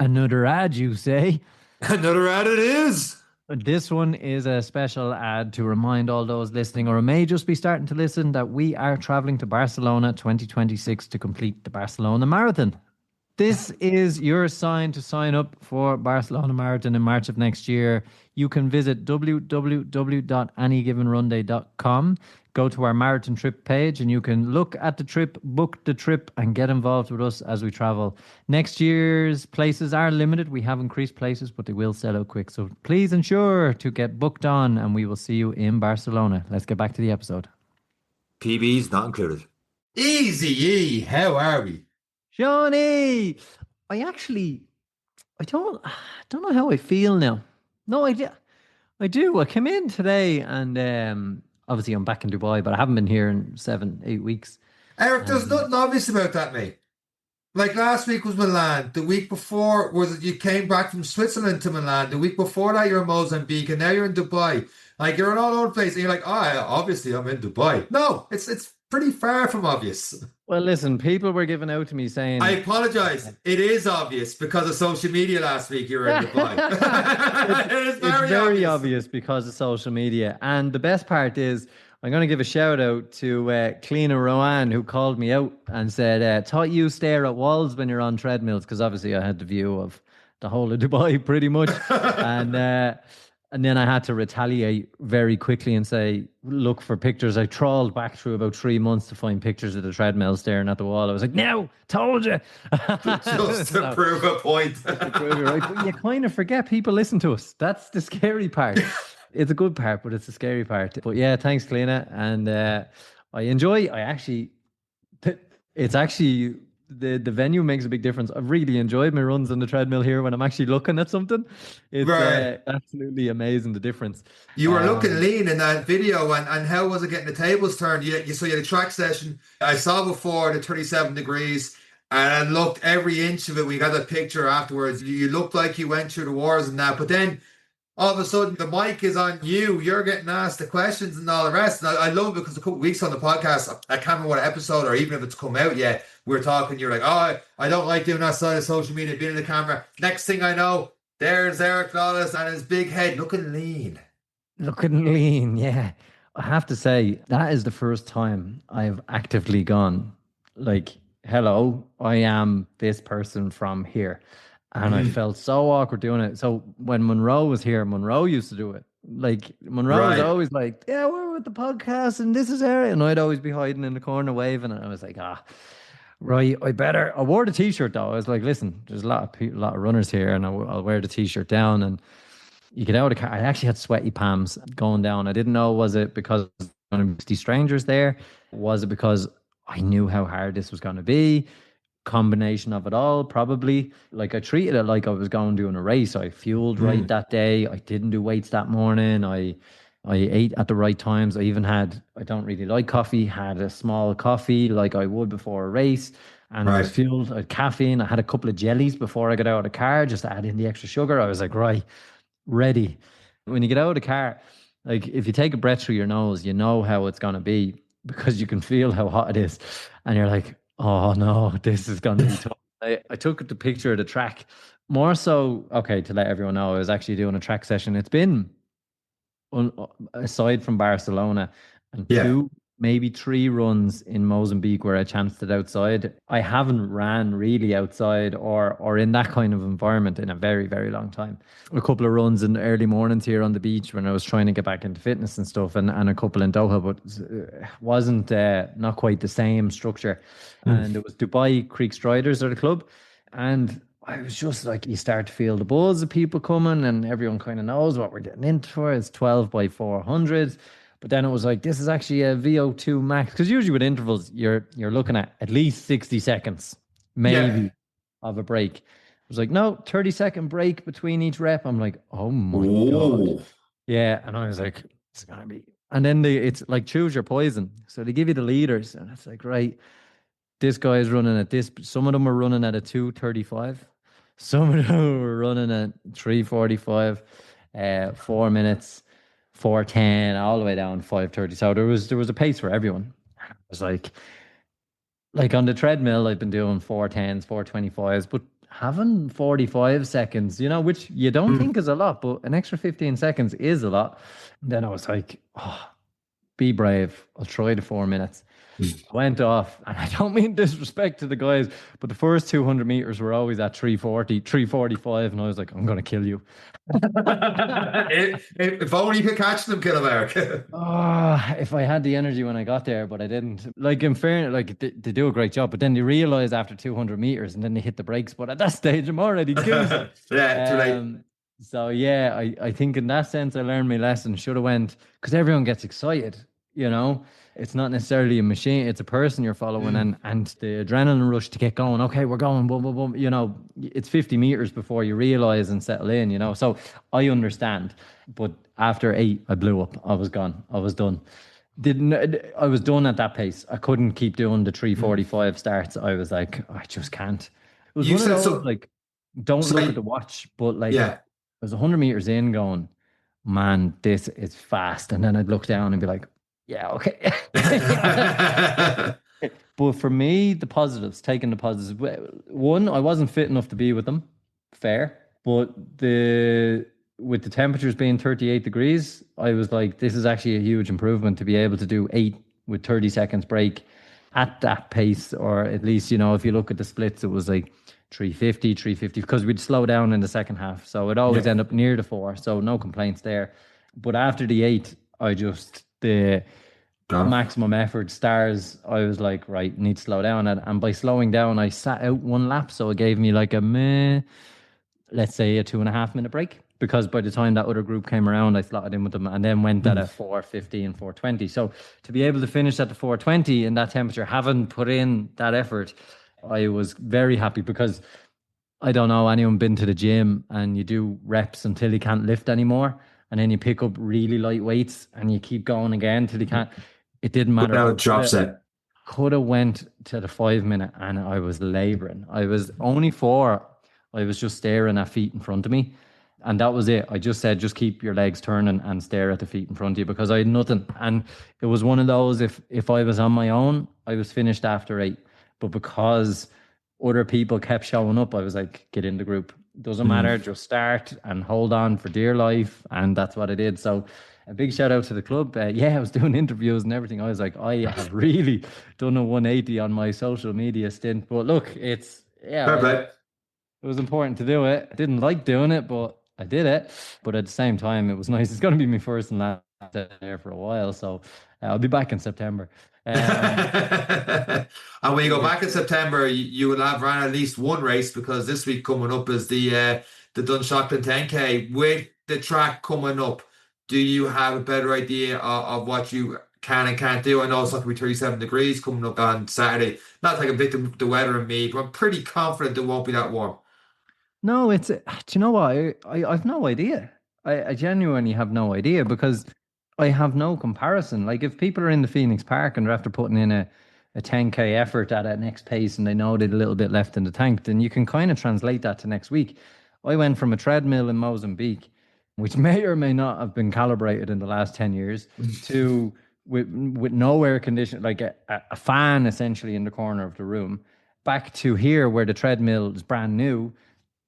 Another ad, you say? Another ad it is. This one is a special ad to remind all those listening, or may just be starting to listen, that we are traveling to Barcelona 2026 to complete the Barcelona Marathon. This is your sign to sign up for Barcelona Marathon in March of next year. You can visit www.anygivenrunday.com, go to our marathon trip page, and you can look at the trip, book the trip, and get involved with us as we travel. Next year's places are limited. We have increased places, but they will sell out quick. So please ensure to get booked on, and we will see you in Barcelona. Let's get back to the episode. PB's not included. Easy E, how are we? Johnny, I don't know how I feel now. No, I do. I came in today and obviously I'm back in Dubai, but I haven't been here in 7, 8 weeks. Eric, there's nothing obvious about that, mate. Like last week was Milan. The week before was you came back from Switzerland to Milan. The week before that you're in Mozambique, and now you're in Dubai. Like you're in all over the place, and you're like, obviously I'm in Dubai. No, it's pretty far from obvious. Well, listen, people were giving out to me saying, I apologize. It is obvious because of social media last week you were in Dubai. It's very obvious because of social media. And the best part is, I'm going to give a shout out to Cleena Rowan, who called me out and said, thought you stare at walls when you're on treadmills, because obviously I had the view of the whole of Dubai pretty much. And then I had to retaliate very quickly and say, look for pictures. I trawled back through about 3 months to find pictures of the treadmill staring at the wall. I was like, no, told you. Just to prove a point. To prove it right. But you kind of forget people listen to us. That's the scary part. It's a good part, but it's the scary part. But yeah, thanks, Cleena. And it's actually, the venue makes a big difference. I've really enjoyed my runs on the treadmill here when I'm actually looking at something. It's absolutely amazing, the difference. You were looking lean in that video, and how was it getting the tables turned? So you had a track session. I saw before the 37 degrees, and I looked every inch of it. We got a picture afterwards. You looked like you went through the wars and that, but then all of a sudden the mic is on you. You're getting asked the questions and all the rest. And I love it because a couple of weeks on the podcast, I can't remember what episode or even if it's come out yet, we're talking, you're like, I don't like doing that side of social media, being in the camera. Next thing I know, there's Eric Lawless and his big head looking lean. Looking lean, yeah. I have to say, that is the first time I've actively gone, like, hello, I am this person from here. And I felt so awkward doing it. So when Monroe was here, Monroe used to do it. Like, Monroe was always like, yeah, we're with the podcast and this is Eric. And I'd always be hiding in the corner waving. And I was like, right, I wore the t-shirt though. I was like, listen, there's a lot of runners here, and I'll wear the t-shirt down. And you get out of the car. I actually had sweaty palms going down. I didn't know, was it because there were going to be 60 strangers there? Was it because I knew how hard this was going to be? Combination of it all, probably. Like, I treated it like I was going doing a race. I fueled right that day. I didn't do weights that morning. I ate at the right times. I even had, I don't really like coffee, had a small coffee like I would before a race. And I was fueled. I had caffeine. I had a couple of jellies before I got out of the car, just to add in the extra sugar. I was like, right, ready. When you get out of the car, like, if you take a breath through your nose, you know how it's going to be because you can feel how hot it is. And you're like, oh no, this is going to be tough. I took the picture of the track more so, okay, to let everyone know I was actually doing a track session. It's been, aside from Barcelona, and 2, maybe 3 runs in Mozambique where I chanced it outside. I haven't ran really outside or in that kind of environment in a very, very long time. A couple of runs in the early mornings here on the beach when I was trying to get back into fitness and stuff, and a couple in Doha, but wasn't not quite the same structure. And it was Dubai Creek Striders are the club, and I was just like, you start to feel the buzz of people coming, and everyone kind of knows what we're getting into for. It's 12 by 400s. But then it was like, this is actually a VO2 max. Because usually with intervals, you're looking at least 60 seconds, maybe, of a break. It was like, no, 30-second break between each rep. I'm like, oh my God. Yeah. And I was like, it's going to be. And then it's like, choose your poison. So they give you the leaders. And it's like, right, this guy is running at this. Some of them are running at a 2:35. Some of them were running at 3:45, 4 minutes. 4:10 all the way down 5:30. So there was a pace for everyone. It was like on the treadmill, I've been doing 4:10s, 4:25s, but having 45 seconds, which you don't think is a lot, but an extra 15 seconds is a lot. Then I was like, oh, be brave. I'll try the 4 minutes. I went off, and I don't mean disrespect to the guys, but the first 200 meters were always at 340, 345, and I was like, I'm going to kill you. If only you could catch them, Kill. Oh, if I had the energy when I got there, but I didn't. Like, in fairness, like they do a great job, but then they realize after 200 meters and then they hit the brakes. But at that stage, I'm already goose. Yeah, too late. So yeah, I think in that sense I learned my lesson. Should have went because everyone gets excited, you know. It's not necessarily a machine, it's a person you're following and the adrenaline rush to get going. Okay, we're going, boom, boom, boom. It's 50 meters before you realize and settle in. So I understand. But after 8, I blew up. I was gone. I was done. Didn't I was done at that pace. I couldn't keep doing the 345 starts. I was like, I just can't. It was You one of said those so. like, don't look at the Sorry. watch, but like I Yeah. was 100 meters in going, man, this is fast. And then I'd look down and be like, yeah, okay. But for me, the positives, taking the positives. One, I wasn't fit enough to be with them. Fair. But with the temperatures being 38 degrees, I was like, this is actually a huge improvement to be able to do 8 with 30 seconds break at that pace, or at least, if you look at the splits, it was like 350, 350, because we'd slow down in the second half. So it always Yeah. end up near the 4. So no complaints there. But after the 8, the Gone. maximum effort stars, I was like, right, need to slow down. And by slowing down, I sat out one lap. So it gave me like let's say a 2.5 minute break. Because by the time that other group came around, I slotted in with them and then went at a 450 and 420. So to be able to finish at the 420 in that temperature, having put in that effort, I was very happy because I don't know anyone been to the gym and you do reps until you can't lift anymore, and then you pick up really light weights and you keep going again till you can't. It didn't matter. I Without drop set. could have went to the 5 minute and I was laboring. I was only 4. I was just staring at feet in front of me. And that was it. I just said, just keep your legs turning and stare at the feet in front of you because I had nothing. And it was one of those, if I was on my own, I was finished after 8. But because other people kept showing up, I was like, get in the group. Doesn't matter, just start and hold on for dear life. And that's what I did. So a big shout out to the club. Yeah, I was doing interviews and everything. I was like, I have really done a 180 on my social media stint. But look, Fair it play. was important to do it. I didn't like doing it, but I did it. But at the same time, it was nice. It's going to be my first and last there for a while. So I'll be back in September. Um, And when you go back in it's September, you will have run at least one race because this week coming up is the Dunshaughlin 10K. With the track coming up, do you have a better idea of what you can and can't do? I know it's not going to be 37 degrees coming up on Saturday. Not like a bit the weather in me, but I'm pretty confident it won't be that warm. No, do you know what? I've no idea. I genuinely have no idea because I have no comparison. Like if people are in the Phoenix Park and they're after putting in a 10K effort at a next pace and they know they've a little bit left in the tank, then you can kind of translate that to next week. I went from a treadmill in Mozambique, which may or may not have been calibrated in the last 10 years, to with no air conditioning, like a fan essentially in the corner of the room, back to here where the treadmill is brand new,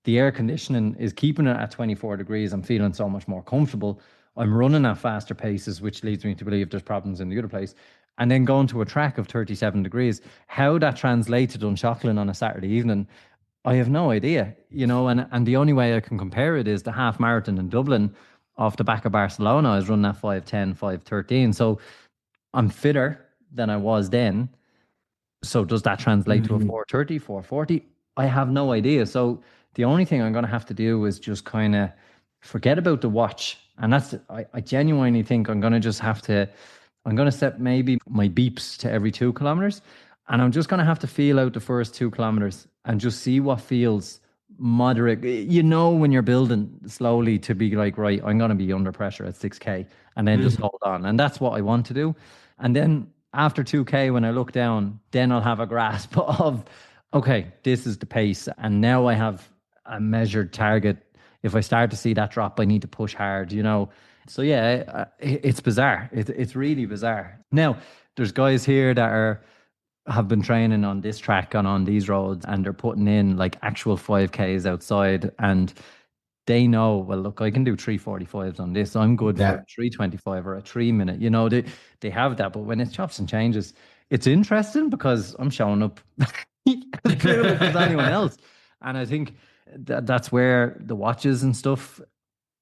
the air conditioning is keeping it at 24 degrees. I'm feeling so much more comfortable. I'm running at faster paces, which leads me to believe there's problems in the other place. And then going to a track of 37 degrees. How that translates to Dunshaughlin on a Saturday evening, I have no idea. And the only way I can compare it is the half marathon in Dublin off the back of Barcelona. I was running at 5:10, 5:13. So I'm fitter than I was then. So does that translate to a Mhm. 4:30, 4:40? I have no idea. So the only thing I'm going to have to do is just kind of forget about the watch. And I genuinely think I'm going to just have to, I'm going to set maybe my beeps to every 2 kilometers. And I'm just going to have to feel out the first 2 kilometers and just see what feels moderate. When you're building slowly to be like, right, I'm going to be under pressure at 6K and then just Mhm. hold on. And that's what I want to do. And then after 2K, when I look down, then I'll have a grasp of, okay, this is the pace. And now I have a measured target. If I start to see that drop, I need to push hard. So yeah, it's bizarre. It's really bizarre. Now, there's guys here that are have been training on this track and on these roads, and they're putting in like actual 5Ks outside, and they know, well, look, I can do 3:45s on this. I'm good for a Yeah. 3:25 or a 3 minute. They have that. But when it chops and changes, it's interesting because I'm showing up as clueless as anyone else. And I think that's where the watches and stuff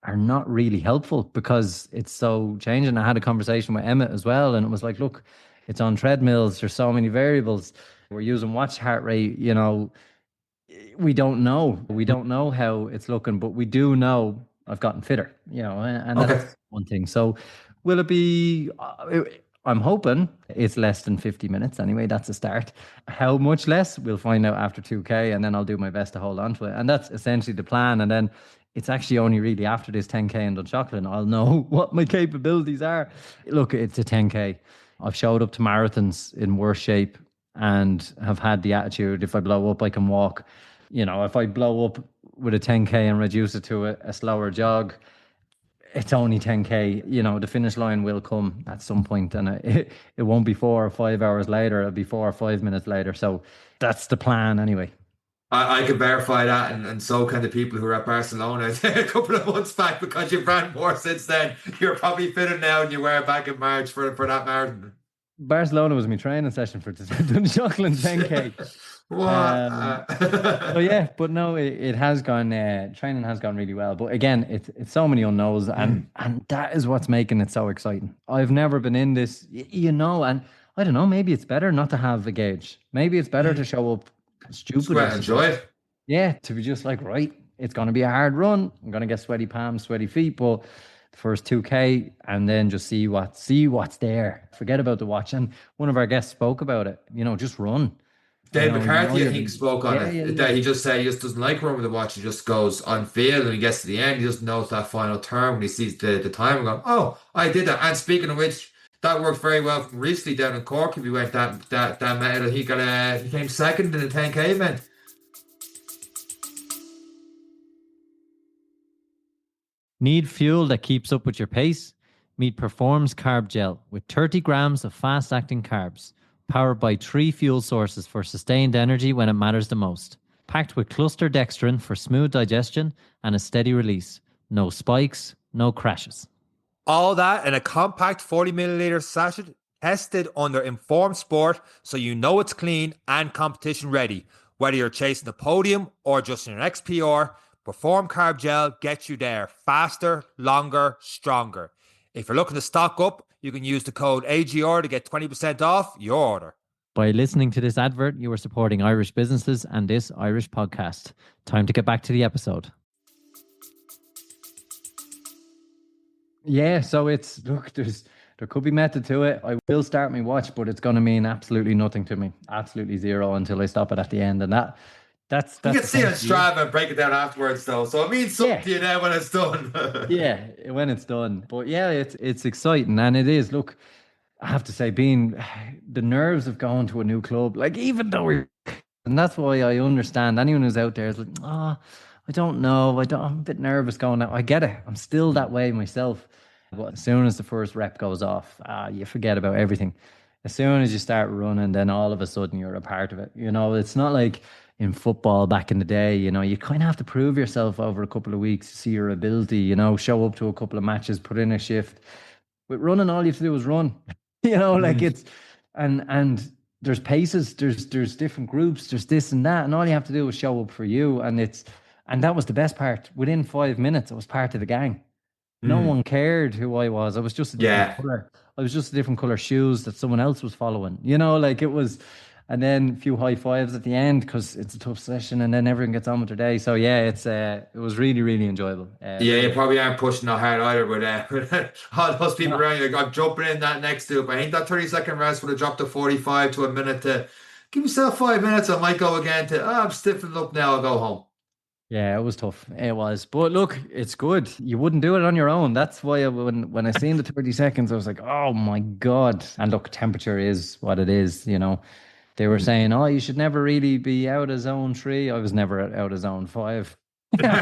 are not really helpful because it's so changing. I had a conversation with Emmett as well, and it was like, look, it's on treadmills. There's so many variables. We're using watch heart rate, we don't know. We don't know how it's looking, but we do know I've gotten fitter, and Okay. that's one thing. So, will it be? I'm hoping it's less than 50 minutes anyway. That's a start. How much less? We'll find out after 2K, and then I'll do my best to hold on to it. And that's essentially the plan. And then it's actually only really after this 10K in Dunshaughlin I'll know what my capabilities are. Look, it's a 10K. I've showed up to marathons in worse shape and have had the attitude if I blow up, I can walk. If I blow up with a 10K and reduce it to a slower jog, it's only 10K. The finish line will come at some point, and it won't be 4 or 5 hours later. It'll be 4 or 5 minutes later. So that's the plan anyway. I can verify that, and so can the people who were at Barcelona a couple of months back because you've ran more since then. You're probably fitter now than you were back in March for that marathon. Barcelona was my training session for the Dunshaughlin 10K. What? So yeah, but no, it has gone. Training has gone really well, but again, it's so many unknowns, and that is what's making it so exciting. I've never been in this, and I don't know. Maybe it's better not to have a gauge. Maybe it's better to show up Just stupid go or out and enjoy it. yeah, to be just like, right, it's going to be a hard run. I'm going to get sweaty palms, sweaty feet, but the first 2K and then just see what's there. Forget about the watch. And one of our guests spoke about it. Just run. Dave McCarthy, I You're think, the, spoke on yeah, yeah, it. yeah. That he just said he just doesn't like running with the watch. He just goes on field and he gets to the end. He just knows that final turn when he sees the time and go, oh, I did that. And speaking of which, that worked very well from recently down in Cork. If he went that medal, he came second in the 10K event. Need fuel that keeps up with your pace? Meet Performs Carb Gel with 30 grams of fast acting carbs, powered by 3 fuel sources for sustained energy when it matters the most. Packed with cluster dextrin for smooth digestion and a steady release. No spikes, no crashes. All that in a compact 40 milliliter sachet, tested under Informed Sport, so you know it's clean and competition ready. Whether you're chasing the podium or just in an XPR, Perform Carb Gel gets you there faster, longer, stronger. If you're looking to stock up, you can use the code AGR to get 20% off your order. By listening to this advert, you are supporting Irish businesses and this Irish podcast. Time to get back to the episode. Yeah, so there could be method to it. I will start my watch, but it's going to mean absolutely nothing to me, absolutely zero until I stop it at the end, and that's You can see it on essentially it. Strava and break it down afterwards, though. So it means something Yeah, to you now when it's done. yeah, when it's done. But yeah, it's exciting, and it is. Look, I have to say, being the nerves of going to a new club, like even though and that's why I understand anyone who's out there is like, I don't know, I'm a bit nervous going out. I get it. I'm still that way myself. But as soon as the first rep goes off, you forget about everything. As soon as you start running, then all of a sudden you're a part of it. It's not like in football back in the day, you kind of have to prove yourself over a couple of weeks to see your ability, show up to a couple of matches, put in a shift. With running, all you have to do is run. Like it's and there's paces, there's different groups, there's this and that, and all you have to do is show up for you. And that was the best part. Within 5 minutes, I was part of the gang. No one cared who I was. I was just a different Yeah. color. I was just a different color shoes that someone else was following. Like it was, and then a few high fives at the end because it's a tough session, and then everyone gets on with their day. So yeah, it was really really enjoyable. Yeah, you probably aren't pushing that hard either, but all those people No, around you, like, I'm jumping in that next loop. I think that 30-second rest would have dropped to 45 to a minute to give yourself 5 minutes. I might go again to, I'm stiffening up now, I'll go home. yeah, it was tough. It was, but look, it's good. You wouldn't do it on your own. That's why when I seen the 30 seconds, I was like, oh my god. And look, temperature is what it is. They were saying, oh, you should never really be out of zone 3. I was never out of zone 5. Heart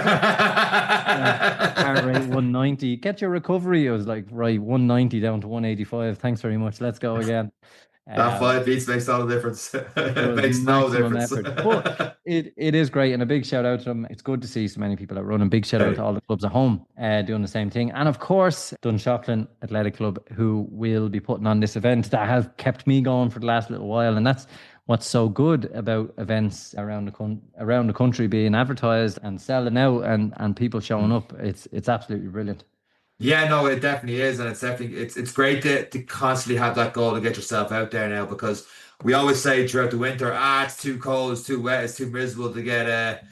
rate 190. Get your recovery. I was like, right, 190 down to 185. Thanks very much. Let's go again. That 5 beats makes all the difference. It Does makes no maximum difference. effort. But it is great, and a big shout out to them. It's good to see so many people out running. Big shout out to Hey. all the clubs at home doing the same thing. And of course, Dunshaughlin Athletic Club, who will be putting on this event that has kept me going for the last little while. And that's what's so good about events around the country being advertised and selling out and people showing up. It's absolutely brilliant. Yeah, no, it definitely is, and it's great to constantly have that goal to get yourself out there now because we always say throughout the winter, it's too cold, it's too wet, it's too miserable to get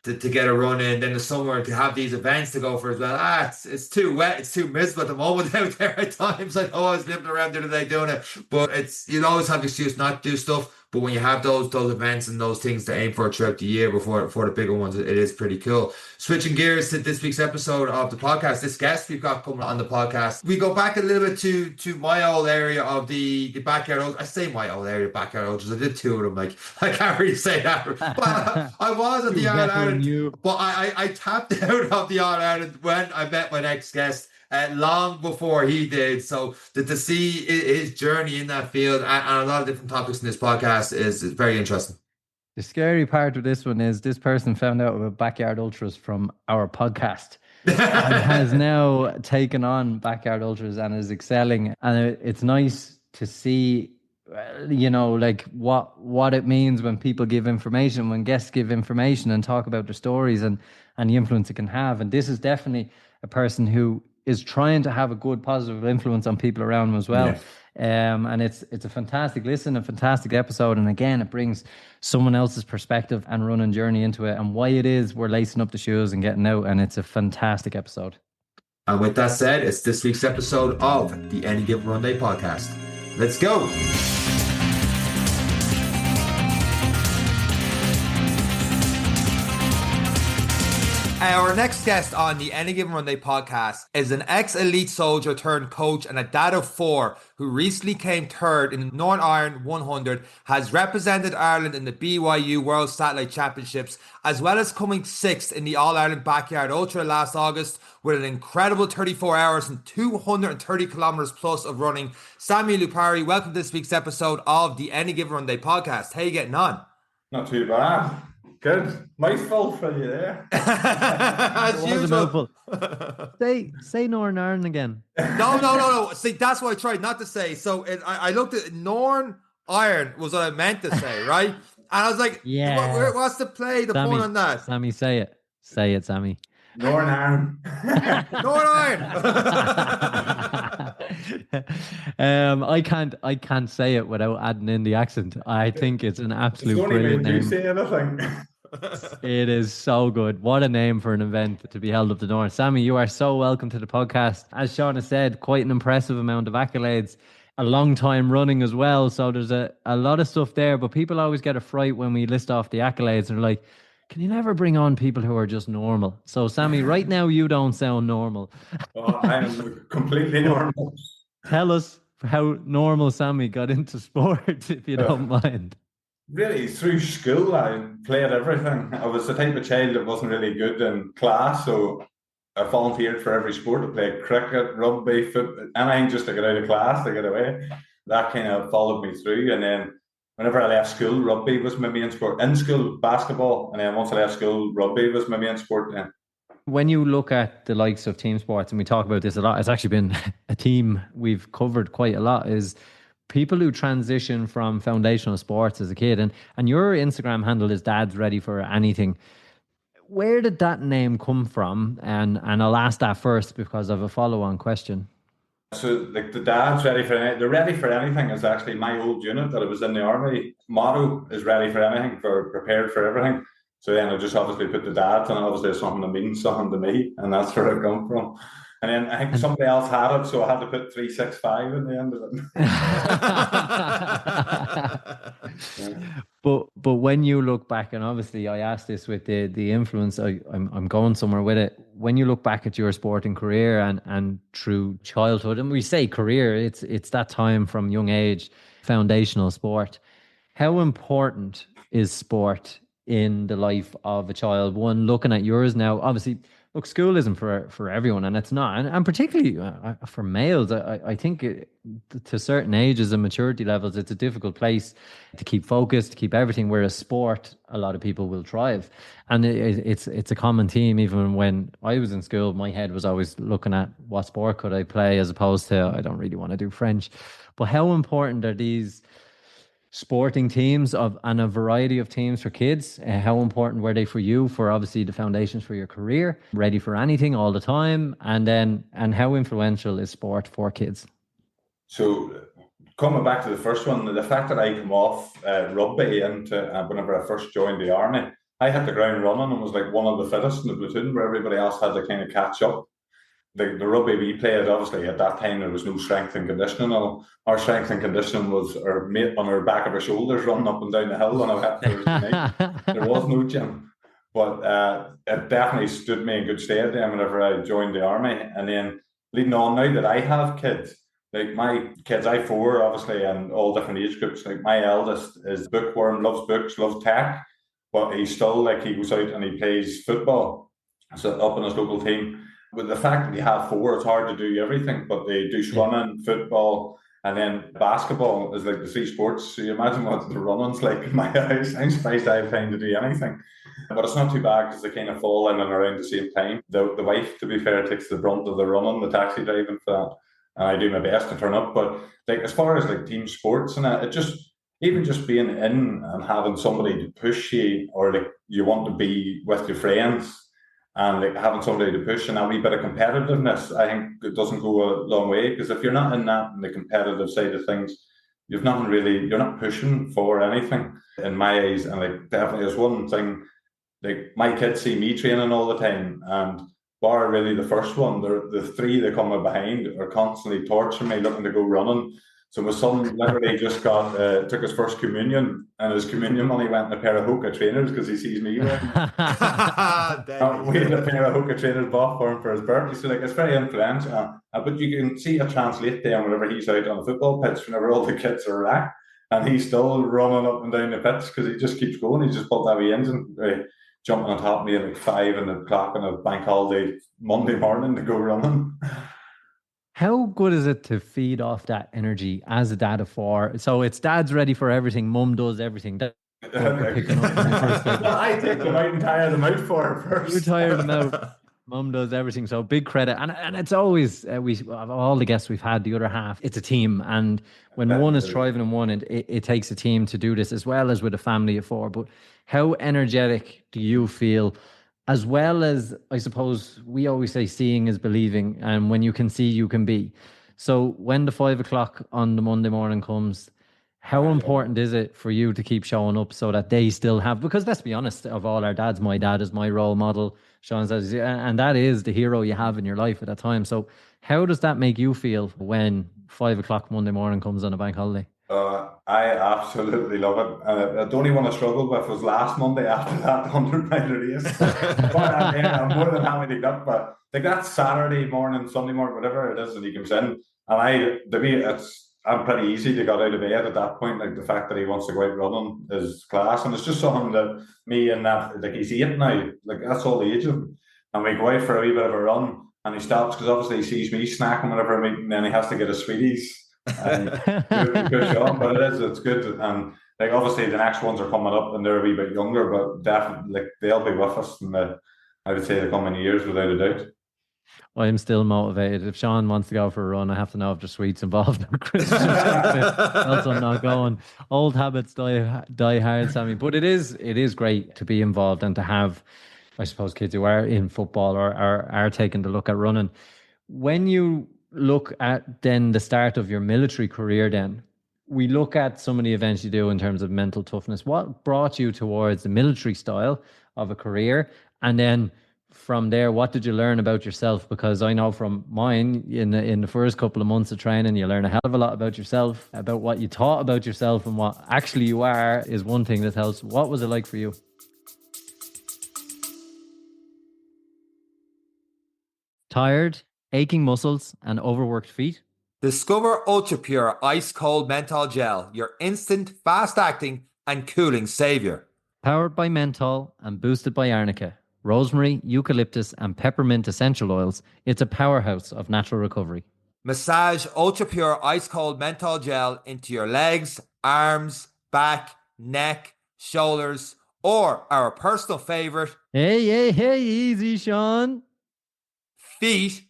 to get a run in. Then the summer to have these events to go for as well. It's too wet, it's too miserable at the moment out there at times. I know I was living around the other day doing it, but it's you always have the excuse not to do stuff. But when you have those events and those things to aim for throughout the year before the bigger ones, it is pretty cool. Switching gears to this week's episode of the podcast, this guest we've got coming on the podcast, we go back a little bit to my old area of the backyard. I say my old area, backyard ultras. I did two of them. Like I can't really say that, but I was at the All Ireland. But I tapped out of the All Ireland when I met my next guest. Long before he did. So to see his journey in that field and a lot of different topics in this podcast is very interesting. The scary part of this one is this person found out about Backyard Ultras from our podcast and has now taken on Backyard Ultras and is excelling. And it's nice to see, like what it means when people give information, when guests give information and talk about their stories and the influence it can have. And this is definitely a person who is trying to have a good positive influence on people around him as well. And it's a fantastic listen, a fantastic episode. And again, it brings someone else's perspective and running journey into it and why it is we're lacing up the shoes and getting out. And it's a fantastic episode. And with that said, it's this week's episode of the Any Given Run Day podcast. Let's go. Our next guest on the Any Given Run Day podcast is an ex-elite soldier turned coach and a dad of four who recently came third in the Northern Ireland 100, has represented Ireland in the BYU World Satellite Championships, as well as coming sixth in the All-Ireland Backyard Ultra last August with an incredible 34 hours and 230 kilometers plus of running. Sammy Lupari, welcome to this week's episode of the Any Given Run Day podcast. How are you getting on? Not too bad. Good. Mouthful for you there. As usual. Say Northern Ireland again. No. See, that's what I tried not to say. So I looked at Northern Ireland was what I meant to say, right? And I was like, yeah. What's the play, the Sammy, point on that? Sammy, say it. Say it, Sammy. Northern Ireland. Northern Ireland. I can't say it without adding in the accent. I think it's an absolute brilliant name. You say anything. It is so good. What a name for an event to be held up the north. Sammy, you are so welcome to the podcast. As Sean has said, quite an impressive amount of accolades. A long time running as well. So there's a lot of stuff there. But people always get a fright when we list off the accolades and they're like, can you never bring on people who are just normal? So Sammy, right now you don't sound normal. Oh, I'm completely normal. Tell us how normal Sammy got into sport, if you don't mind. Really, through school, I played everything. I was the type of child that wasn't really good in class, so I volunteered for every sport. I played cricket, rugby, football, anything just to get out of class, to get away. That kind of followed me through. And then whenever I left school, rugby was my main sport. In school, basketball. And then once I left school, rugby was my main sport then. When you look at the likes of team sports, and we talk about this a lot, it's actually been a theme we've covered quite a lot, is people who transition from foundational sports as a kid. And your Instagram handle is Dad's Ready for Anything. Where did that name come from? And I'll ask that first because I have a follow-on question. So like the Dad's Ready for Anything, the Ready for Anything is actually my old unit that I was in the army. Motto is Ready for Anything, for prepared for everything. So then I just obviously put the dads, and obviously it's something that means something to me, and that's where it come from. And then I think somebody else had it, so I had to put 365 in the end of it. But when you look back, and obviously I asked this with the influence, I'm going somewhere with it. When you look back at your sporting career and through childhood, and we say career, it's that time from young age, foundational sport. How important is sport in the life of a child? One, looking at yours now, obviously, look, school isn't for everyone, and it's not, and particularly for males. I think to certain ages and maturity levels, it's a difficult place to keep focused, to keep everything. Whereas sport, a lot of people will thrive, and it's a common theme. Even when I was in school, my head was always looking at what sport could I play, as opposed to I don't really want to do French. But how important are these sporting teams of and a variety of teams for kids? How important were they for you, for obviously the foundations for your career, ready for anything all the time? And how influential is sport for kids? So coming back to the first one, the fact that I came off rugby into whenever I first joined the army, I hit the ground running and was like one of the fittest in the platoon, where everybody else had to kind of catch up. The rugby we played, obviously at that time there was no strength and conditioning. Our strength and conditioning was our mate on our back of our shoulders running up and down the hill on a wet Thursday night. There was no gym, but it definitely stood me in good stead then whenever I joined the army. And then leading on, now that I have kids, like my kids, I have 4 obviously, and all different age groups. Like my eldest is bookworm, loves books, loves tech, but he's still like, he goes out and he plays football, so up in his local team. With the fact that you have 4, it's hard to do everything, but they do running, football, and then basketball is like the 3 sports. So you imagine what the running's like in my house. I'm surprised I have time to do anything. But it's not too bad because they kind of fall in and around the same time. The wife, to be fair, takes the brunt of the running, the taxi driving for that. And I do my best to turn up. But like as far as like team sports and that, it just, even just being in and having somebody to push you, or like you want to be with your friends, and like having somebody to push and a wee bit of competitiveness, I think it doesn't go a long way. Because if you're not in that, in the competitive side of things, you've nothing really, you're not pushing for anything in my eyes. And like definitely there's one thing, like my kids see me training all the time, and bar really the first one, the 3 that come up behind are constantly torturing me, looking to go running. So my son literally just took his first communion, and his communion money went in a pair of Hoka trainers because he sees me wearing. We had a pair of Hoka trainers bought for him for his birthday. So like it's very influential. But you can see it translate then whenever he's out on the football pitch, whenever all the kids are racked, and he's still running up and down the pitch because he just keeps going. He's just built that wee engine, jumping on top of me at like 5 o'clock on a bank holiday Monday morning to go running. How good is it to feed off that energy as a dad of 4? So it's dad's ready for everything, mum does everything. That's what we're picking up in the first place. Well, I take them out and tire them out for it first. You tire them out. Mum does everything. So big credit. And it's always, of all the guests we've had, the other half, it's a team. And when one is thriving in one, it takes a team to do this, as well as with a family of 4. But how energetic do you feel? As well as, I suppose, we always say seeing is believing, and when you can see, you can be. So when the 5 o'clock on the Monday morning comes, how important is it for you to keep showing up so that they still have, because let's be honest, of all our dads, my dad is my role model, Sean says, and that is the hero you have in your life at that time. So how does that make you feel when 5 o'clock Monday morning comes on a bank holiday? I absolutely love it. The only one I struggled with was last Monday after that 100-mile race. But I'm more than happy to get. But like that Saturday morning, Sunday morning, whatever it is, and he comes in, and I'm pretty easy to get out of bed at that point. Like the fact that he wants to go out running is class, and it's just something that me and that, like he's 8 now, like that's all the age of him, and we go out for a wee bit of a run, and he stops because obviously he sees me snacking whenever I'm eating, and then he has to get his sweeties. And push on, but it's good. And like obviously the next ones are coming up and they're a wee bit younger, but definitely like they'll be with us in I would say the coming years without a doubt. I'm still motivated. If Sean wants to go for a run, I have to know if there's sweets involved. Else I'm not going. Old habits die hard, Sammy. But it is great to be involved and to have, I suppose, kids who are in football or are taking the look at running. When you look at then the start of your military career, then we look at some of the events you do in terms of mental toughness. What brought you towards the military style of a career? And then from there, what did you learn about yourself? Because I know from mine, in the first couple of months of training, you learn a hell of a lot about yourself, about what you thought about yourself, and what actually you are is one thing that helps. What was it like for you? Tired, aching muscles, and overworked feet? Discover Ultra Pure Ice Cold Menthol Gel, your instant, fast acting, and cooling savior. Powered by menthol and boosted by arnica, rosemary, eucalyptus, and peppermint essential oils, it's a powerhouse of natural recovery. Massage ultra pure ice cold menthol gel into your legs, arms, back, neck, shoulders, or our personal favorite, Hey, easy, Sean. feet,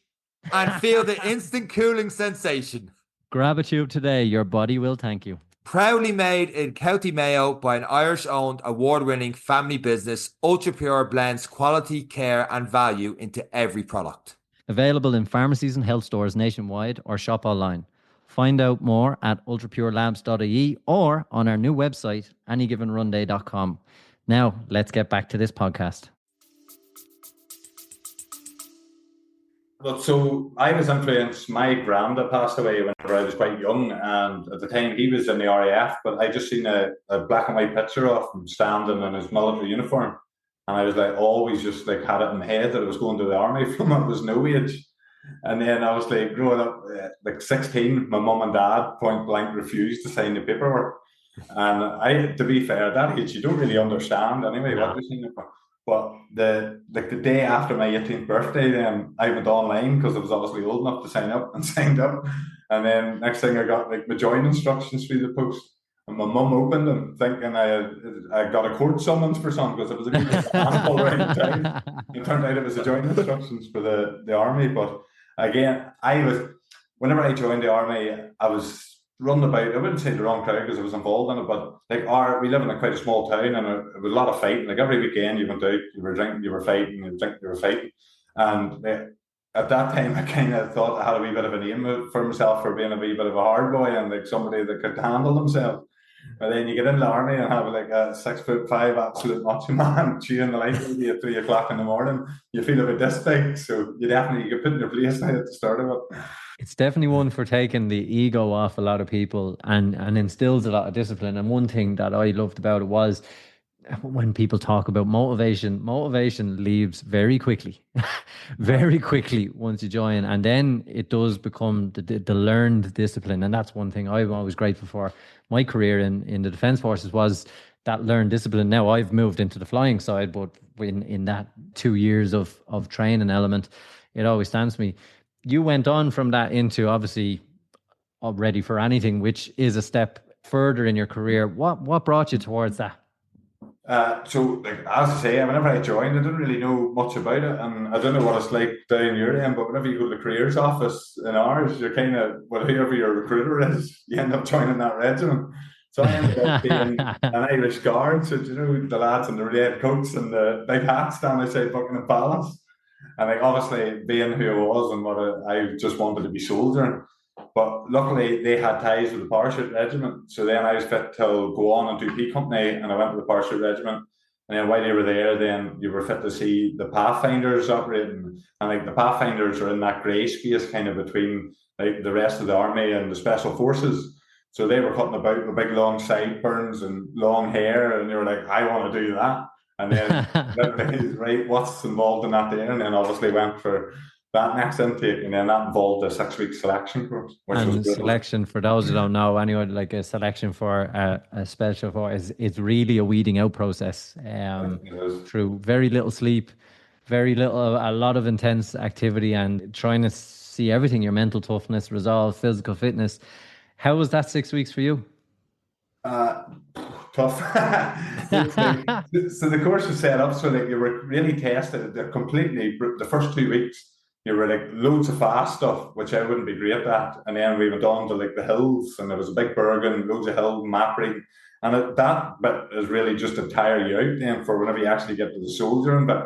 and feel the instant cooling sensation. Grab a tube today. Your body will thank you. Proudly made in County Mayo by an Irish-owned, award-winning family business, Ultra Pure blends quality, care, and value into every product. Available in pharmacies and health stores nationwide or shop online. Find out more at ultrapurelabs.ie or on our new website, anygivenrunday.com. Now, let's get back to this podcast. But so I was influenced. My granddad passed away whenever I was quite young, and at the time he was in the RAF. But I just seen a black and white picture of him standing in his military uniform, and I was like, always just like had it in my head that I was going to the army from I was no age. And then obviously growing up, like 16, my mum and dad point blank refused to sign the paperwork. And I, to be fair, at that age you don't really understand anyway what you're signing for. But the day after my 18th birthday, then I went online because I was obviously old enough to sign up and signed up. And then next thing I got like my join instructions through the post. And my mum opened them thinking I got a court summons for something because it was a bit of a handful around the time. It turned out it was the join instructions for the army. But again, whenever I joined the army, I was run about, I wouldn't say the wrong crowd because I was involved in it, but like we live in quite a small town and it was a lot of fighting. Like every weekend you went out, you were drinking, you were fighting, you were drinking, you were fighting. And at that time I kind of thought I had a wee bit of a name for myself for being a wee bit of a hard boy and like somebody that could handle themselves. But then you get in the army and have like a 6'5" absolute macho man chewing the light at 3:00 in the morning. You feel a bit this big, so you get put in your place now at the start of it. It's definitely one for taking the ego off a lot of people and instills a lot of discipline. And one thing that I loved about it was when people talk about motivation leaves very quickly, very quickly once you join. And then it does become the learned discipline. And that's one thing I'm always grateful for. My career in the Defence Forces was that learned discipline. Now I've moved into the flying side, but in that 2 years of training element, it always stands to me. You went on from that into obviously ready for anything, which is a step further in your career. What brought you towards that? So, like as I say, whenever I joined, I didn't really know much about it, and I don't know what it's like down your end. But whenever you go to the careers office in ours, you're kind of whatever your recruiter is, you end up joining that regiment. So I ended up being an Irish Guard. So you know the lads in the red coats and the big hats down outside Buckingham Palace. And like obviously being who I was and I just wanted to be soldiering. But luckily they had ties with the parachute regiment. So then I was fit to go on and do P Company and I went to the parachute regiment. And then while you were there, then you were fit to see the Pathfinders operating. And like the Pathfinders are in that grey space kind of between like the rest of the army and the special forces. So they were cutting about with big long sideburns and long hair. And they were like, I want to do that. And then, right, what's involved in that there? And then obviously went for that next intake, and then that involved a 6-week selection course. And selection, for those who don't know, anyway, like a selection for a special force it's really a weeding out process through very little sleep, a lot of intense activity, and trying to see everything: your mental toughness, resolve, physical fitness. How was that 6 weeks for you? Tough. So the course was set up so like you were really tested. They're completely the first 2 weeks. You were like loads of fast stuff, which I wouldn't be great at, and then we went on to like the hills, and there was a big Bergen, loads of hill map reading, and that bit is really just to tire you out then for whenever you actually get to the soldiering bit.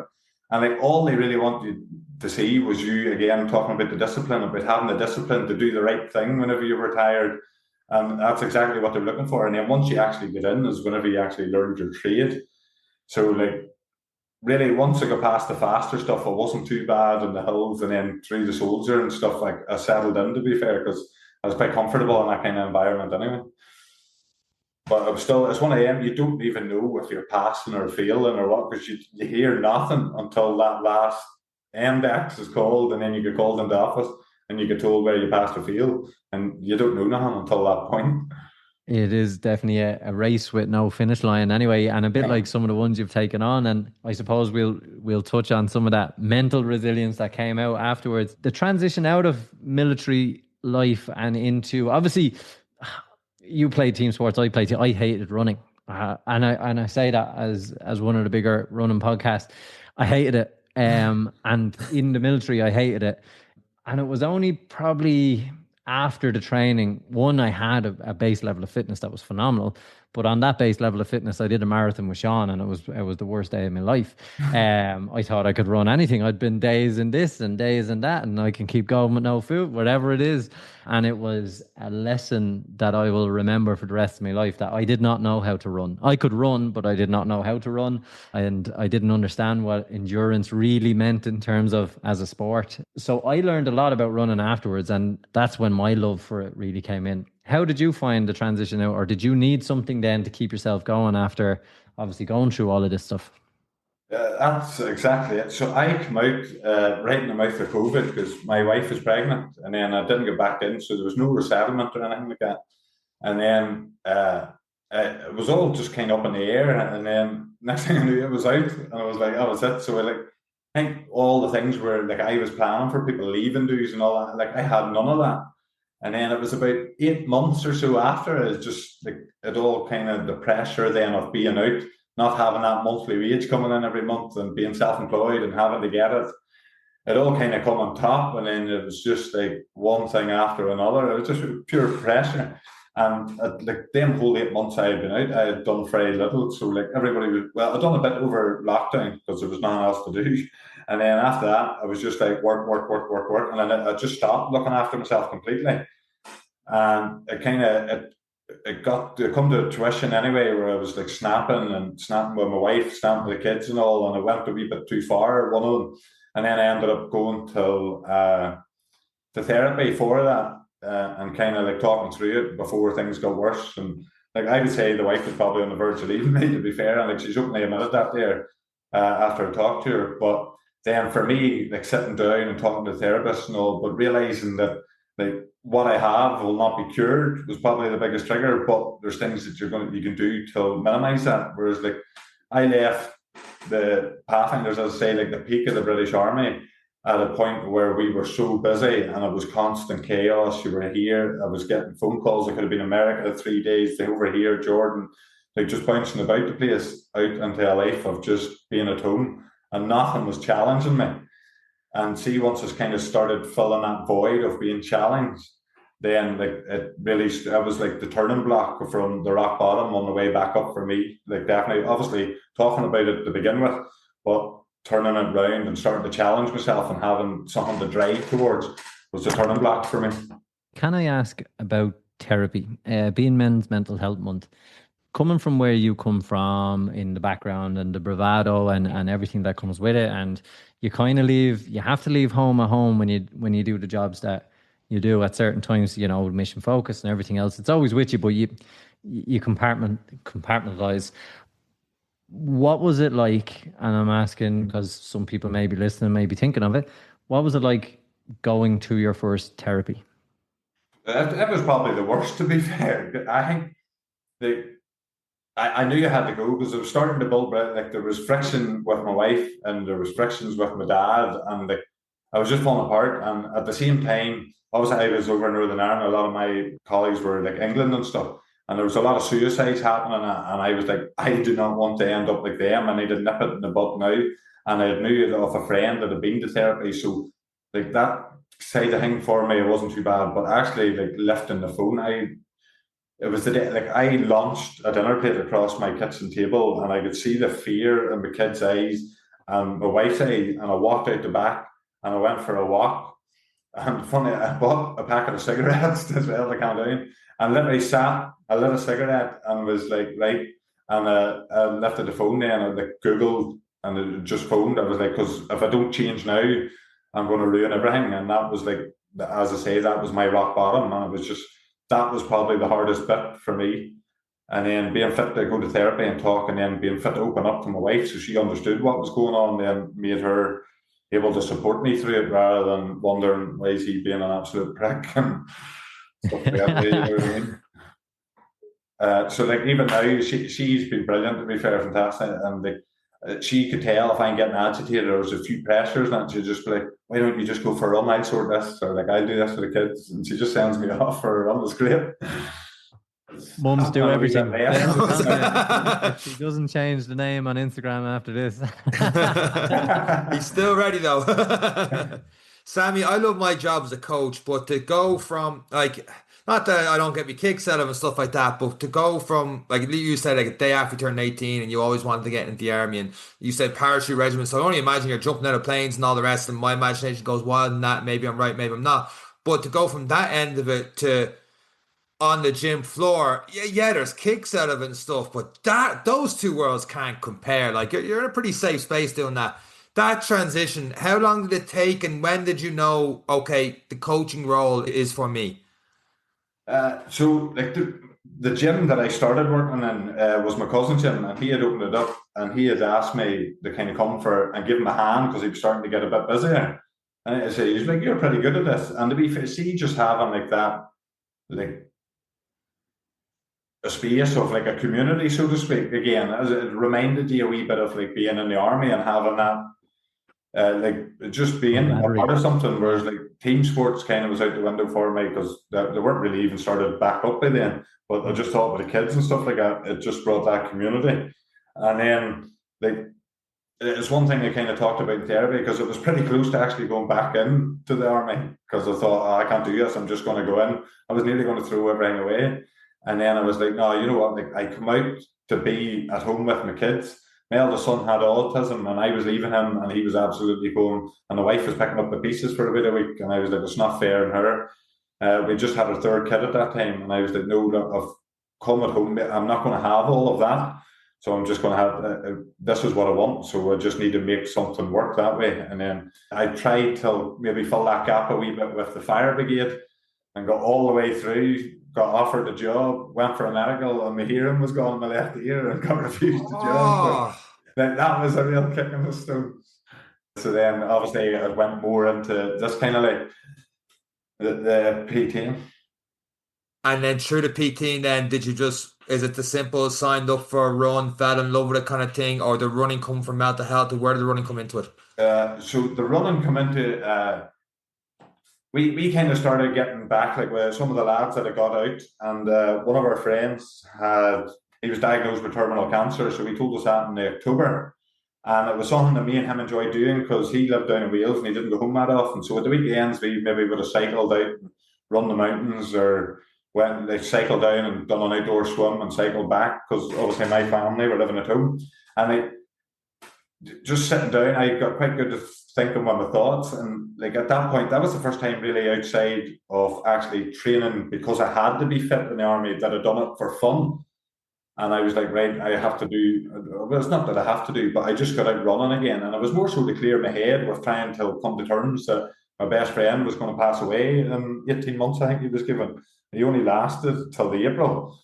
And like all they really wanted to see was you again talking about the discipline, about having the discipline to do the right thing whenever you were tired. And that's exactly what they're looking for. And then once you actually get in is whenever you actually learned your trade. So like really once I got past the faster stuff, it wasn't too bad in the hills, and then through the soldier and stuff, like I settled in, to be fair, because I was quite comfortable in that kind of environment anyway. But it's one of them, you don't even know if you're passing or failing or what, because you hear nothing until that last index is called, and then you get called into office and you get told where you passed or failed, and you don't know nothing until that point. It is definitely a race with no finish line anyway, and a bit like some of the ones you've taken on. And I suppose we'll touch on some of that mental resilience that came out afterwards. The transition out of military life and into, obviously, you played team sports. I hated running, and I say that as one of the bigger running podcasts. I hated it. And in the military, I hated it. And it was only probably after the training, one, I had a base level of fitness that was phenomenal. But on that base level of fitness, I did a marathon with Sean, and it was the worst day of my life. I thought I could run anything. I'd been days in this and days in that, and I can keep going with no food, whatever it is. And it was a lesson that I will remember for the rest of my life, that I did not know how to run. I could run, but I did not know how to run. And I didn't understand what endurance really meant in terms of as a sport. So I learned a lot about running afterwards. And that's when my love for it really came in. How did you find the transition out, or did you need something then to keep yourself going after obviously going through all of this stuff? That's exactly it. So I come out right in the mouth of COVID because my wife was pregnant, and then I didn't get back in, so there was no resettlement or anything like that. And then it was all just kind of up in the air, and then next thing I knew, it was out, and I was like, "Oh, was it?" So I think all the things were like I was planning for people leaving dues and all that. Like I had none of that. And then it was about 8 months or so after, it's just like it all kind of the pressure then of being out, not having that monthly wage coming in every month and being self-employed and having to get it. It all kind of come on top, and then it was just like one thing after another. It was just pure pressure. And like them whole 8 months I had been out, I had done very little. So like everybody was, well, I'd done a bit over lockdown because there was nothing else to do. And then after that, I was just like work, work, work, work, work. And then I just stopped looking after myself completely. And it kind of it got to come to tuition anyway, where I was like snapping with my wife, snapping with the kids and all, and I went a wee bit too far, one of them, and then I ended up going to therapy for that, and kind of like talking through it before things got worse. And like I would say, the wife was probably on the verge of leaving me, to be fair, and like she's openly admitted that there after I talked to her. But then for me, like sitting down and talking to therapists and all, but realizing that like what I have will not be cured was probably the biggest trigger. But there's things that you can do to minimize that. Whereas like I left the Pathfinders, as I say, like the peak of the British Army at a point where we were so busy and it was constant chaos. You were here, I was getting phone calls. I could have been in America 3 days, they over here, Jordan, like just bouncing about the place out into a life of just being at home, and nothing was challenging me. And see, once I kind of started filling that void of being challenged, then like it really, I was like the turning block from the rock bottom on the way back up for me. Like definitely, obviously talking about it to begin with, but turning it round and starting to challenge myself and having something to drive towards was the turning block for me. Can I ask about therapy? Being Men's Mental Health Month, coming from where you come from in the background and the bravado and everything that comes with it, and you have to leave home at home when you do the jobs that you do at certain times, mission focus and everything else. It's always with you, but you compartmentalize. What was it like? And I'm asking because some people may be listening, may be thinking of it. What was it like going to your first therapy? It was probably the worst, to be fair. I think the I knew I had to go because I was starting to build, like there was friction with my wife and there was frictions with my dad, and like I was just falling apart. And at the same time, obviously I was over in Northern Ireland. A lot of my colleagues were like England and stuff, and there was a lot of suicides happening. And I was like, I do not want to end up like them. I need to nip it in the bud now. And I knew of a friend that had been to therapy, so like that side of thing for me, it wasn't too bad. But actually, like lifting the phone, it was the day, like I launched a dinner plate across my kitchen table and I could see the fear in my kids' eyes and my wife's eyes, and I walked out the back and I went for a walk. And funny, I bought a packet of cigarettes as well to calm down, and literally sat, I lit a cigarette and was like, right, and I lifted the phone there and I like Googled and it just phoned. I was like, because if I don't change now, I'm going to ruin everything. And that was like, as I say, that was my rock bottom. And it was just, that was probably the hardest bit for me. And then being fit to go to therapy and talk, and then being fit to open up to my wife so she understood what was going on, then made her able to support me through it rather than wondering why is he being an absolute prick and stuff like that. You know what I mean? So like even now, she's been brilliant, to be fair, fantastic, and like she could tell if I'm getting agitated or there's a few pressures, and she'd just be like, "Why don't you just go for a run? I'll sort this," or like I'll do this for the kids, and she just sends me off for a run. It's great. Mums do everything. less. If she doesn't change the name on Instagram after this. He's still ready though. Sammy, I love my job as a coach, but to go from like, not that I don't get me kicks out of and stuff like that, but to go from like you said, like a day after you turned 18 and you always wanted to get into the army, and you said parachute regiment. So I only imagine you're jumping out of planes and all the rest, and my imagination goes wild in that. Maybe I'm right, maybe I'm not. But to go from that end of it to on the gym floor, yeah, there's kicks out of it and stuff, but those two worlds can't compare. Like you're in a pretty safe space doing that. That transition, how long did it take, and when did you know, okay, the coaching role is for me? So like the gym that I started working in was my cousin's gym, and he had opened it up, and he had asked me to kind of come for and give him a hand because he was starting to get a bit busier. And I said, he's like, "You're pretty good at this." And to be fair, see, just having like that, like a space of like a community, so to speak, again, as it reminded you a wee bit of like being in the army and having that, like just being a part of something. Whereas like team sports kind of was out the window for me because they weren't really even started back up by then. But I just thought with the kids and stuff like that, it just brought that community. And then like it's one thing I kind of talked about in therapy because it was pretty close to actually going back into the army because I thought, I can't do this, I'm just going to go in. I was nearly going to throw everything away. And then I was like, no, you know what? Like I come out to be at home with my kids. My eldest son had autism, and I was leaving him, and he was absolutely home. And the wife was picking up the pieces for about a week, and I was like, it's not fair on her. We just had our third kid at that time, and I was like, no, look, I've come at home. I'm not going to have all of that. So I'm just going to have, this is what I want. So I just need to make something work that way. And then I tried to maybe fill that gap a wee bit with the fire brigade and got all the way through, got offered a job, went for a medical, and my hearing was gone in my left ear and got refused the job. But that was a real kick in the stone. So then obviously I went more into just kind of like the PT. And then through the PT, then did you just, is it the simple signed up for a run, fell in love with it kind of thing, or the running come from mental health, or where did the running come into it? So the running come into, we kind of started getting back like with some of the lads that had got out, and one of our friends he was diagnosed with terminal cancer, so he told us that in October. And it was something that me and him enjoyed doing because he lived down in Wales and he didn't go home that often. So at the weekends, we maybe would have cycled out and run the mountains, or went like cycled down and done an outdoor swim and cycled back because obviously my family were living at home. And just sitting down, I got quite good at thinking with my thoughts. And like at that point, that was the first time really outside of actually training because I had to be fit in the army that I'd done it for fun. And I was like, right, I have to do, well, it's not that I have to do, but I just got out running again. And it was more so to clear my head with trying to come to terms that my best friend was going to pass away in 18 months, I think he was given. He only lasted till the April.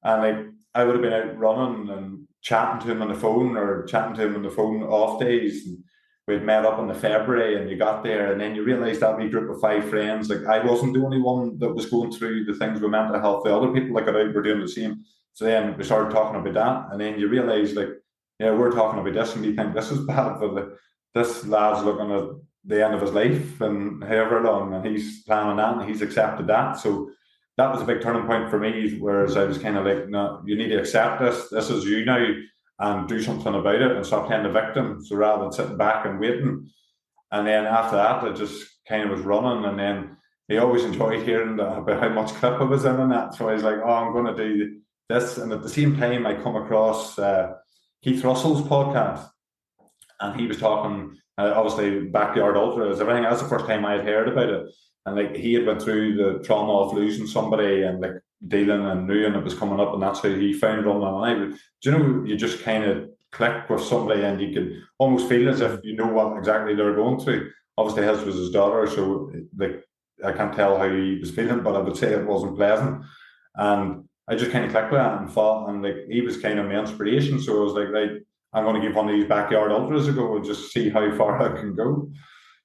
And like, I would have been out running and chatting to him on the phone or chatting to him on the phone off days. And we'd met up in the February and you got there and then you realised that wee group of 5 friends, like I wasn't the only one that was going through the things with mental health. The other people that got out were doing the same. So then we started talking about that, and then you realise, like, yeah, we're talking about this, and we think this is bad for this lad's looking at the end of his life and however long, and he's planning that, and he's accepted that. So that was a big turning point for me, whereas I was kind of like, no, you need to accept this. This is you now, and do something about it, and stop playing the victim. So rather than sitting back and waiting, and then after that, I just kind of was running, and then he always enjoyed hearing about how much clip I was in and that. So I was like, oh, I'm going to do this. And at the same time, I come across Keith Russell's podcast, and he was talking, obviously, backyard ultras, everything. That's the first time I had heard about it. And like he had went through the trauma of losing somebody and like dealing and knew and it was coming up, and that's how he found running. And do you know, you just kind of click with somebody and you can almost feel as if you know what exactly they're going through. Obviously, his was his daughter, so like I can't tell how he was feeling, but I would say it wasn't pleasant. And I just kind of clicked with that and thought, and like he was kind of my inspiration. So I was like, right, I'm going to give one of these backyard ultras a go and just see how far I can go.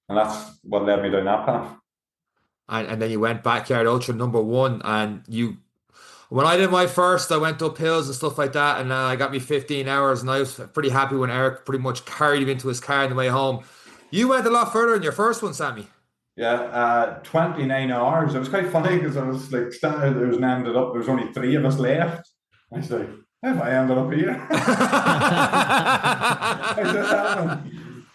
And that's what led me down that path. And then you went backyard ultra number 1, and When I did my first, I went up hills and stuff like that, and I got me 15 hours, and I was pretty happy when Eric pretty much carried me into his car on the way home. You went a lot further in your first one, Sammy. Yeah, 29 hours. It was quite funny because I was like, there was ended up, there was only three of us left. I was like, how have I ended up here? How did that happen?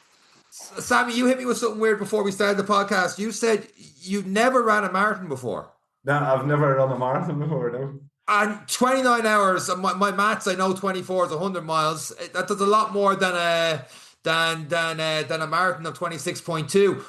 Sammy, you hit me with something weird before we started the podcast. You said you'd never ran a marathon before. No, I've never run a marathon before, no. And 29 hours, my maths, I know 24 is 100 miles. That does a lot more than a marathon of 26.2.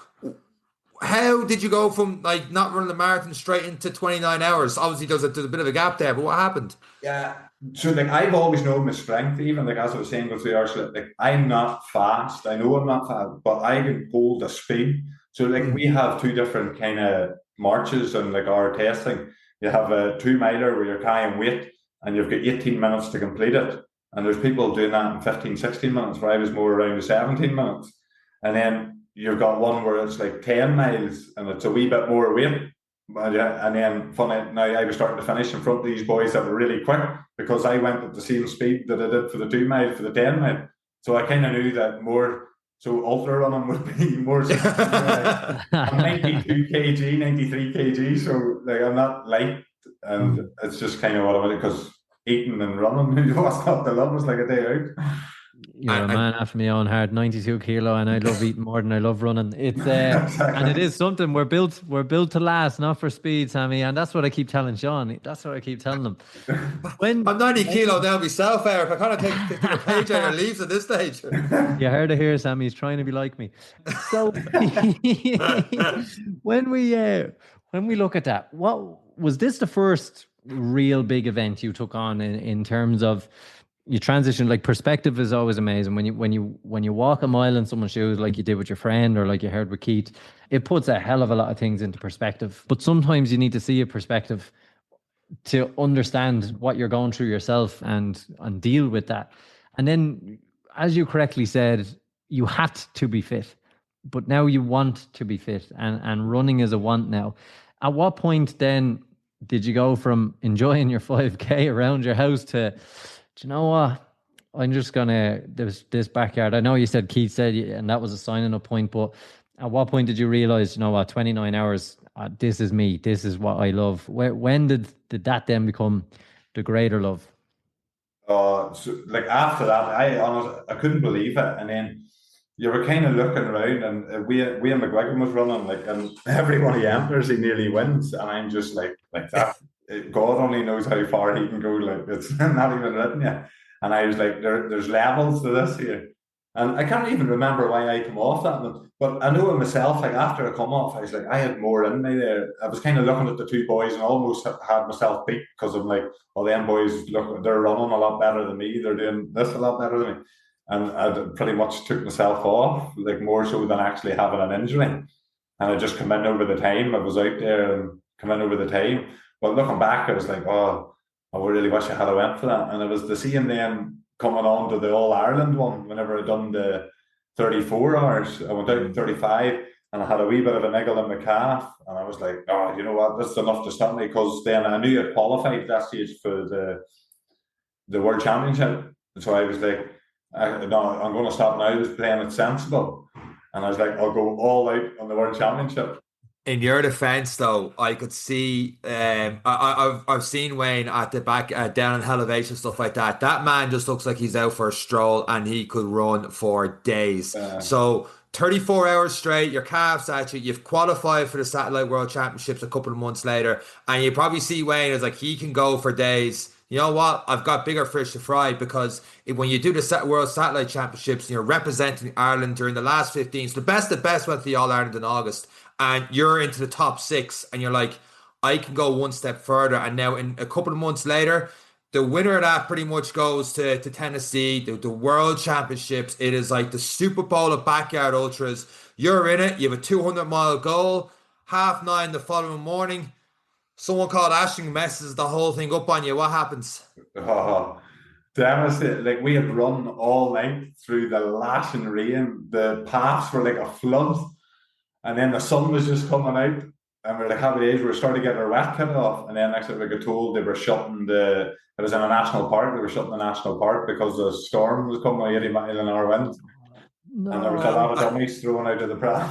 How did you go from like not running the marathon straight into 29 hours? Obviously, there's a bit of a gap there, but what happened? Yeah. So like I've always known my strength, even like as I was saying with the hours, like I'm not fast. I know I'm not fast, but I can hold the speed. So like we have two different kind of marches and like our testing. You have a 2 miler where you're carrying weight and you've got 18 minutes to complete it. And there's people doing that in 15, 16 minutes, where I was more around the 17 minutes. And then you've got one where it's like 10 miles and it's a wee bit more weight. And then funny, now I was starting to finish in front of these boys that were really quick because I went at the same speed that I did for the 2 mile, for the 10 mile. So I kind of knew that more. So ultra running would be more. I'm 92 kg, 93 kg, so like I'm not light, and it's just kind of what I want, because eating and running, what's not the love, was like a day out. You're a man after my own heart, 92 kilo, and I love eating more than I love running. It's Exactly. and it is something we're built to last, not for speed, Sammy. And that's what I keep telling Sean. That's what I keep telling him. I'm 90 kilo now myself, Eric. I kind of take a page out of your leaves at this stage. You heard it here, Sammy. He's trying to be like me. So when we look at that, what was this the first real big event you took on in terms of you transition? Like, perspective is always amazing when you walk a mile in someone's shoes, like you did with your friend or like you heard with Keith. It puts a hell of a lot of things into perspective, but sometimes you need to see a perspective to understand what you're going through yourself and deal with that. And then, as you correctly said, you had to be fit, but now you want to be fit, and running is a want now. At what point then did you go from enjoying your 5K around your house to, do you know what? I'm just gonna, there's this backyard. I know you said Keith said, and that was a signing up point, but at what point did you realize, you know what, 29 hours, this is me, this is what I love? When did that then become the greater love? So like after that, I couldn't believe it. And then you were kind of looking around, and we and McGuigan was running, like, and everyone he enters, he nearly wins. And I'm just like that. God only knows how far he can go. Like, it's not even written yet. And I was like, there's levels to this here. And I can't even remember why I come off that. But I know it myself, like after I come off, I was like, I had more in me there. I was kind of looking at the two boys and almost had myself beat, because I'm like, oh, them boys, look, they're running a lot better than me. They're doing this a lot better than me. And I pretty much took myself off, like more so than actually having an injury. And I just come in over the time. I was out there and come in over the time. But looking back, I was like, oh, I really wish I had went for that. And it was the same then coming on to the All Ireland one, whenever I done the 34 hours. I went out in 35 and I had a wee bit of a niggle in my calf. And I was like, oh, you know what, this is enough to stop me, because then I knew I'd qualified that stage for the World Championship. So I was like, no, I'm going to stop now. I was playing it sensible. And I was like, I'll go all out on the World Championship. In your defense, though, I could see, I've seen Wayne at the back, down in elevation, stuff like that. That man just looks like he's out for a stroll, and he could run for days. So 34 hours straight, your calves actually, you've qualified for the Satellite World Championships a couple of months later, and you probably see Wayne as like, he can go for days. You know what? I've got bigger fish to fry, because when you do the World Satellite Championships and you're representing Ireland during the last 15, so the best went to the All Ireland in August, and you're into the top 6, and you're like, I can go one step further. And now, in a couple of months later, the winner of that pretty much goes to Tennessee, the World Championships. It is like the Super Bowl of backyard ultras. You're in it. You have a 200-mile goal. 9:30 the following morning, someone called Ashton messes the whole thing up on you. What happens? Oh, devastating. Like, we had run all night through the lashing rain. The paths were like a flood. And then the sun was just coming out. And we're like, happy days. We were starting to get our wet kit off, and then next thing we got told they were shutting it was in a national park. They were shutting the national park because the storm was coming with 80 mile an hour wind. No. And there was a lot of dummies thrown out of the pram.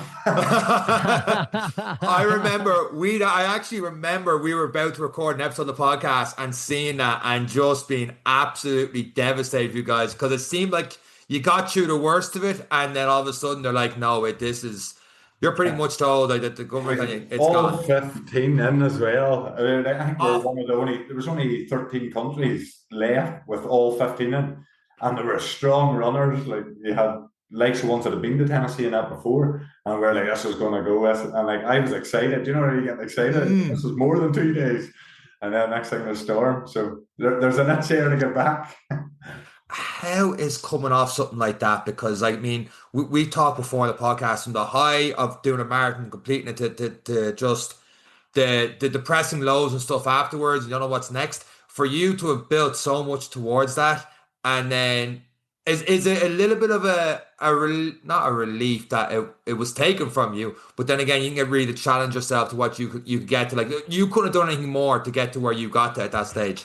I actually remember we were about to record an episode of the podcast and seeing that and just being absolutely devastated with you guys, because it seemed like you got through the worst of it, and then all of a sudden they're like, no, you're pretty much told like, that the government, it's all gone. 15 in as well. I mean, I think we're one of there was only 13 countries left with all 15 in, and there were strong runners. Like you had likes of ones that had been to Tennessee and that before, and we're like, this is going to go with, and like I was excited. Do you know when you get excited? This was more than 2 days, and then next thing the storm. So there's an itch here to get back. How is coming off something like that? Because I mean, we talked before on the podcast from the high of doing a marathon, completing it to just the depressing lows and stuff afterwards. You don't know what's next. For you to have built so much towards that, and then is it a little bit of not a relief that it was taken from you, but then again, you can get really to challenge yourself to what you could get to. Like you couldn't have done anything more to get to where you got to at that stage.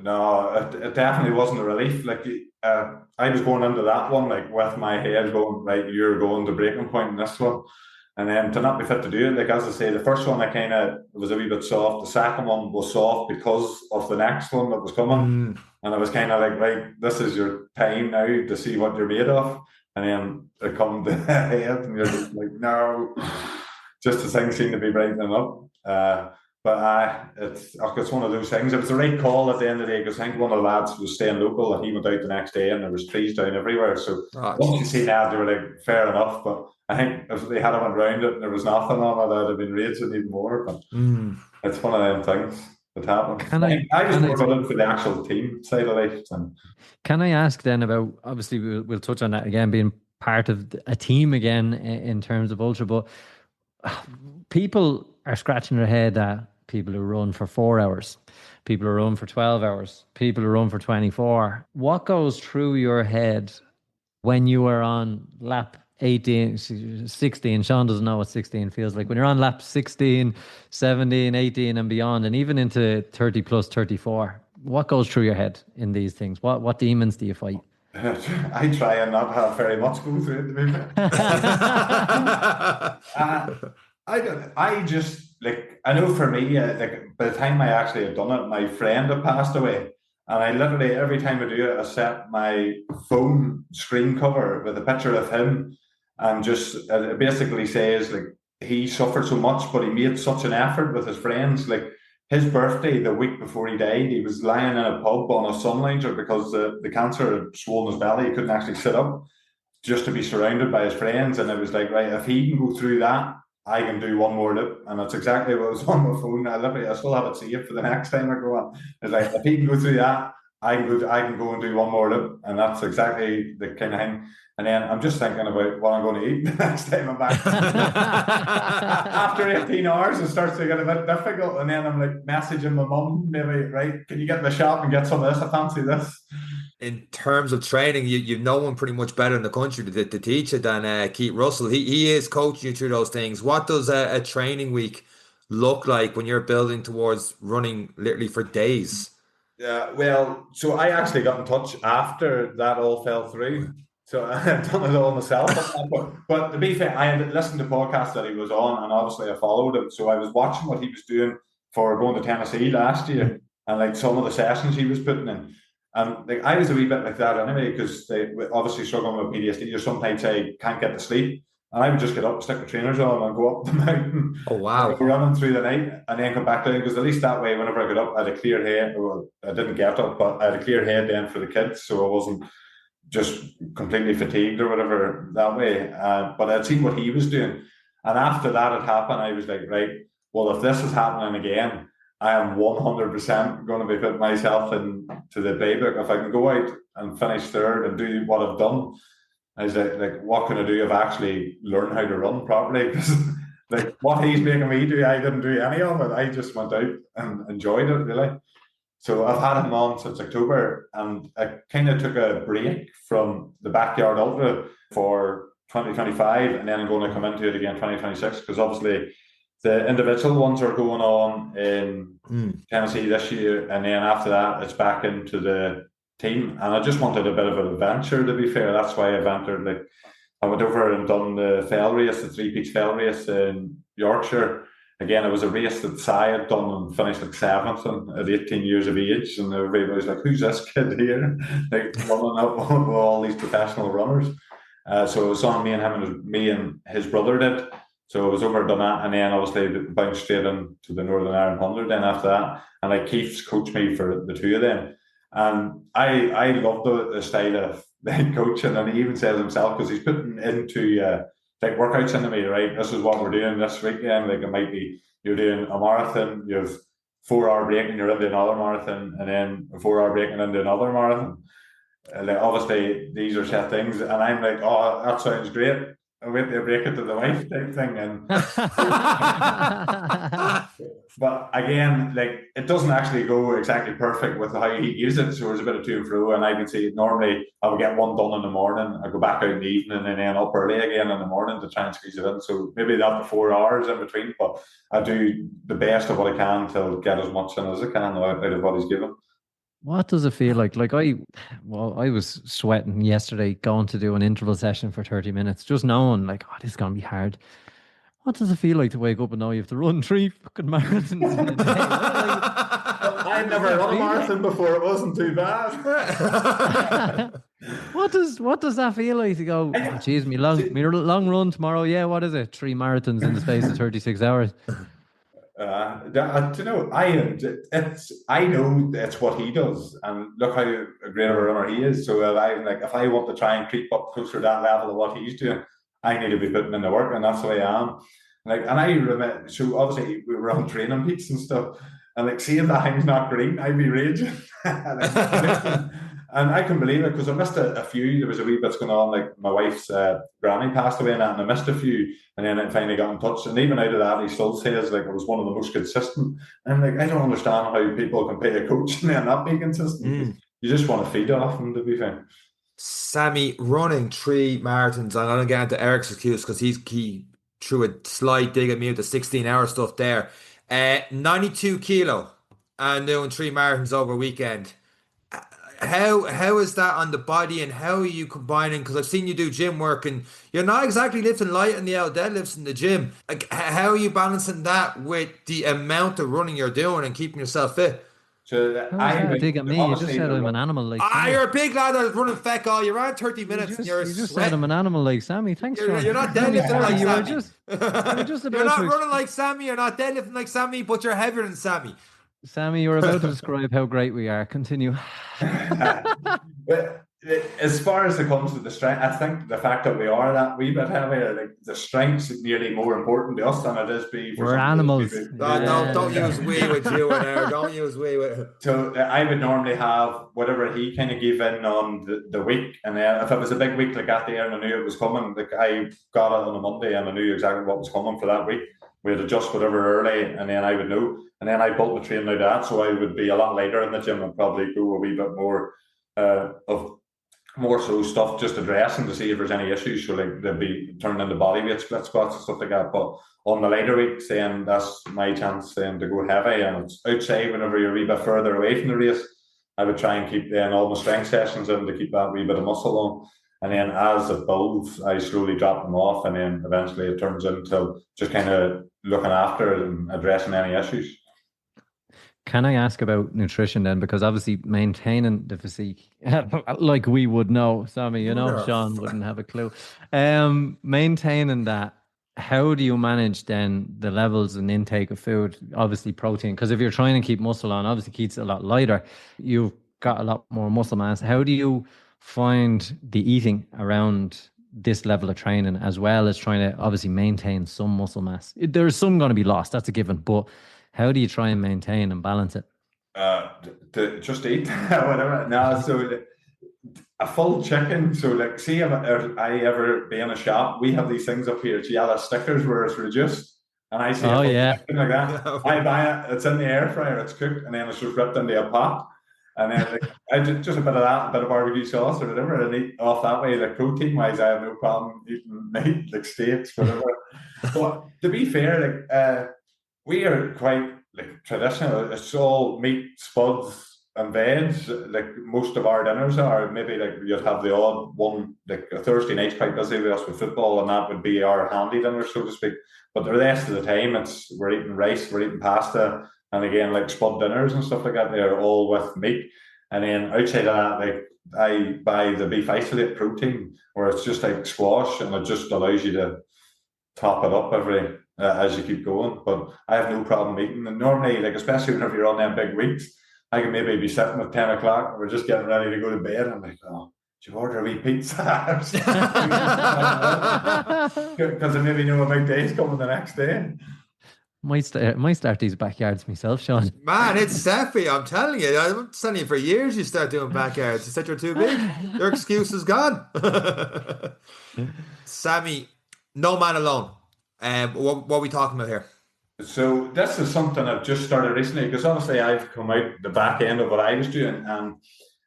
No, it definitely wasn't a relief. Like I was going into that one like with my head going, right, you're going to breaking point in this one, and then to not be fit to do it. Like as I say, the first one I kind of was a wee bit soft. The second one was soft because of the next one that was coming, and I was kind of like, right, this is your time now to see what you're made of. And then it come to head, and you're just like, no, just the things seem to be brightening up. But it's one of those things. It was the right call at the end of the day, because I think one of the lads was staying local and he went out the next day and there was trees down everywhere. So once you see that, they were like, fair enough. But I think if they had went round it and there was nothing on it, I'd have been raging even more. But it's one of them things that happen. I just more got in for the actual team side of life. Can I ask then about, obviously we'll touch on that again, being part of a team again in terms of ultra, but people are scratching their head at people who run for 4 hours, people who run for 12 hours, people who run for 24. What goes through your head when you are on lap 18, 16? Sean doesn't know what 16 feels like. When you're on lap 16, 17, 18 and beyond, and even into 30 plus 34, what goes through your head in these things? What demons do you fight? I try and not have very much go through it, to be fair. I just, like, I know for me, like, by the time I actually had done it, my friend had passed away. And I literally, every time I do it, I set my phone screen cover with a picture of him. And just, it basically says, like, he suffered so much, but he made such an effort with his friends. Like, his birthday, the week before he died, he was lying in a pub on a sun lounger because the cancer had swollen his belly. He couldn't actually sit up, just to be surrounded by his friends. And it was like, right, if he can go through that, I can do one more loop. And that's exactly what was on my phone. I still have it saved for the next time I go on. It's like, if he can go through that, I can go and do one more loop. And that's exactly the kind of thing. And then I'm just thinking about what I'm going to eat the next time I'm back. After 18 hours, it starts to get a bit difficult. And then I'm like messaging my mum, maybe, right, can you get in the shop and get some of this? I fancy this. In terms of training, you've no one pretty much better in the country to teach it than Keith Russell. He is coaching you through those things. What does a training week look like when you're building towards running literally for days? Yeah, well, so I actually got in touch after that all fell through. So I've done it all myself. But to be fair, I had listened to podcasts that he was on, and obviously I followed him. So I was watching what he was doing for going to Tennessee last year, and like some of the sessions he was putting in. And like I was a wee bit like that anyway, because they obviously struggling with PTSD, or sometimes I can't get to sleep. And I would just get up, stick the trainers on, and go up the mountain. Oh, wow. Go running through the night and then come back down, because at least that way, whenever I got up, I had a clear head. Well, I didn't get up, but I had a clear head then for the kids, so I wasn't just completely fatigued or whatever that way. But I'd seen what he was doing. And after that had happened, I was like, right, well, if this is happening again, I am 100% going to be putting myself into the playbook. If I can go out and finish third and do what I've done, I was like, what can I do if I actually learn how to run properly? Because like what he's making me do, I didn't do any of it. I just went out and enjoyed it, really. So I've had him on since October, and I kind of took a break from the backyard ultra for 2025, and then I'm going to come into it again 2026, because obviously the individual ones are going on in Tennessee this year, and then after that, it's back into the team. And I just wanted a bit of an adventure, to be fair. That's why I've entered. Like, I went over and done the fell race, the 3 Peaks fell race in Yorkshire. Again, it was a race that Si had done and finished like 7th at 18 years of age. And everybody was like, who's this kid here? Like, running up with all these professional runners. So it was on me and his brother did. So I was over and done that, and then obviously bounced straight into the Northern Ireland 100 then after that. And like Keith's coached me for the two of them. And I love the style of coaching, and he even says himself, because he's putting into like workouts into me, right? This is what we're doing this weekend. Like, it might be you're doing a marathon, you have 4-hour break and you're into another marathon, and then a 4-hour break and into another marathon. Like, obviously these are set things, and I'm like, oh, that sounds great. I wait to break it to the wife type thing, and but again, like, it doesn't actually go exactly perfect with how he uses it. So there's a bit of to and fro, and I can see normally I would get one done in the morning, I go back out in the evening, and then up early again in the morning to try and squeeze it in. So maybe not the 4 hours in between, but I do the best of what I can to get as much in as I can out of what he's given. What does it feel like? Like, I was sweating yesterday going to do an interval session for 30 minutes, just knowing like, oh, this is going to be hard. What does it feel like to wake up and know you have to run 3 fucking marathons in a day? I'd never run a marathon before. It wasn't too bad. What does that feel like to go, oh, geez, me long run tomorrow? Yeah, what is it? 3 marathons in the space of 36 hours. I know it's what he does, and look how great of a runner he is. So if I want to try and creep up closer to that level of what he's doing, I need to be putting in the work, and that's the way I am. Like, and I remember, so obviously we were on training peaks and stuff, and like, seeing that I'm not green, I'd be raging. And I can believe it, because I missed a few. There was a wee bits going on, like my wife's granny passed away and that, and I missed a few, and then I finally got in touch. And even out of that, he still says like it was one of the most consistent. And like, I don't understand how people can pay a coach and then not be consistent. You just want to feed off him, to be fair. Sammy, running 3 marathons. I'm gonna get into Eric's excuse because he threw a slight dig at me with the 16-hour stuff there. 92 kilo and doing 3 marathons over a weekend. How is that on the body, and how are you combining? Because I've seen you do gym work, and you're not exactly lifting light in the out deadlifts in the gym. Like, how are you balancing that with the amount of running you're doing and keeping yourself fit? So I dig at me. You just said I'm an animal like Sammy. You're a big lad that's running feck all. You're around 30 minutes. You just said I'm an animal like Sammy. Thanks, you're, Sean. you're not deadlifting like you Sammy. were just about you're not to running like Sammy. You're not deadlifting like Sammy, but you're heavier than Sammy. Sammy, you're about to describe how great we are. Continue. But as far as it comes to the strength, I think the fact that we are that wee bit heavier, like, the strength's nearly more important to us than it is be for we're animals. No, don't use we with you in there. Don't use we with. So I would normally have whatever he kind of gave in on the week, and then if it was a big week like that there and I knew it was coming, like, I got it on a Monday and I knew exactly what was coming for that week. We'd adjust whatever early, and then I would know. And then I built my training out of that, so I would be a lot lighter in the gym and probably go a wee bit more of more so stuff just addressing to see if there's any issues. So like, they'd be turning into body weight split squats and stuff like that. But on the lighter weeks, then that's my chance then to go heavy. And it's outside whenever you're a wee bit further away from the race. I would try and keep then all my strength sessions in to keep that wee bit of muscle on. And then as it builds, I slowly drop them off, and then eventually it turns into just kind of looking after it and addressing any issues. Can I ask about nutrition then? Because obviously maintaining the physique, like we would know, Sammy, you know, Sean wouldn't have a clue. Maintaining that, how do you manage then the levels and intake of food? Obviously protein, because if you're trying to keep muscle on, obviously Keith's a lot lighter. You've got a lot more muscle mass. How do you find the eating around this level of training, as well as trying to obviously maintain some muscle mass? There's some going to be lost, that's a given, but how do you try and maintain and balance it? To just eat whatever. No, so a full chicken. So like, see if I ever be in a shop, we have these things up here, it's yellow stickers where it's reduced, and I see chicken like that. I buy it, it's in the air fryer, it's cooked, and then it's just ripped into a pot. And then like, I just a bit of that, a bit of barbecue sauce or whatever, and eat off that way. Like, protein wise, I have no problem eating meat, like steaks, whatever. But to be fair, we are quite traditional. It's all meat, spuds, and veg. Like most of our dinners are. Maybe you'd have the odd one. Like a Thursday night's quite busy with us with football, and that would be our handy dinner, so to speak. But the rest of the time, we're eating rice, we're eating pasta, and again spud dinners and stuff like that. They're all with meat, and then outside of that, I buy the beef isolate protein, where it's just like squash, and it just allows you to top it up as you keep going. But I have no problem eating. And normally, especially whenever you're on them big weeks, I can maybe be sitting at 10 o'clock and we're just getting ready to go to bed. And I'm like, oh, did you order a wee pizza? Because I maybe know a big day's coming the next day. Might start these backyards myself, Sean. Man, it's Steffi. I'm telling you. I'm telling you for years you start doing backyards. You said you're too big. Your excuse is gone. Sammy, no man alone. What are we talking about here? So this is something I've just started recently, because obviously I've come out the back end of what I was doing, and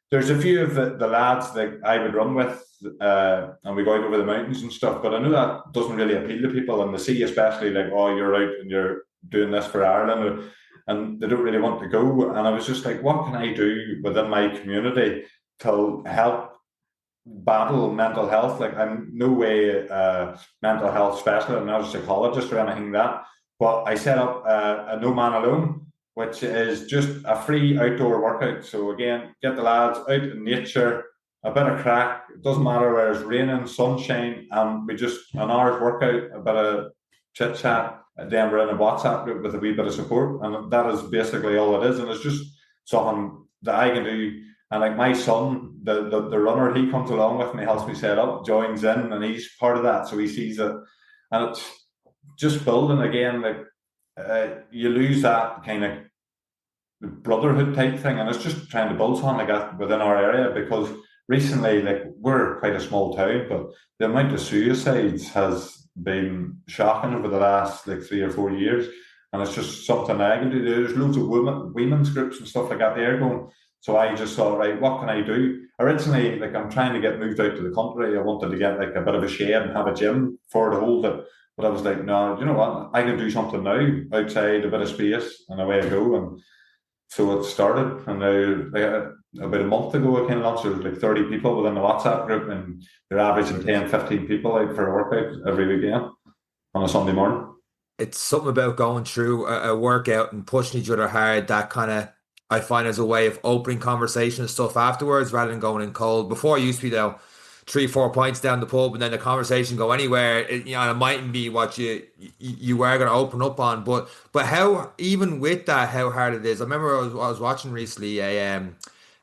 there's a few of the lads that I would run with, and we go out over the mountains and stuff, but I know that doesn't really appeal to people, and they see especially oh, you're out and you're doing this for Ireland, and they don't really want to go. And I was just like, what can I do within my community to help battle mental health? I'm no way a mental health specialist, I'm not a psychologist or anything like that, but I set up a No Man Alone, which is just a free outdoor workout. So again, get the lads out in nature, a bit of crack. It doesn't matter whether it's raining, sunshine, and we just an hour's workout, a bit of chit chat, and then we're in a WhatsApp group with a wee bit of support, and that is basically all it is. And it's just something that I can do. And my son, the runner, he comes along with me, helps me set up, joins in, and he's part of that, so he sees it, and it's just building again. You lose that kind of brotherhood type thing, and it's just trying to build something like that within our area, because recently, we're quite a small town, but the amount of suicides has been shocking over the last 3 or 4 years, and it's just something I can do. There's loads of women's groups and stuff like that there going. So I just thought, right, what can I do? Originally, I'm trying to get moved out to the country. I wanted to get a bit of a shed and have a gym for to hold it. But I was like, no, you know what? I can do something now outside, a bit of space, and away I go. And so it started. And now, about a month ago, I came launched. There was 30 people within the WhatsApp group, and they're averaging 10, 15 people out for a workout every weekend on a Sunday morning. It's something about going through a workout and pushing each other hard that kind of, I find, as a way of opening conversation and stuff afterwards, rather than going in cold. Before, it used to be 3-4 pints down the pub, and then the conversation go anywhere. It mightn't be what you were going to open up on, but how, even with that, how hard it is. I remember I was watching recently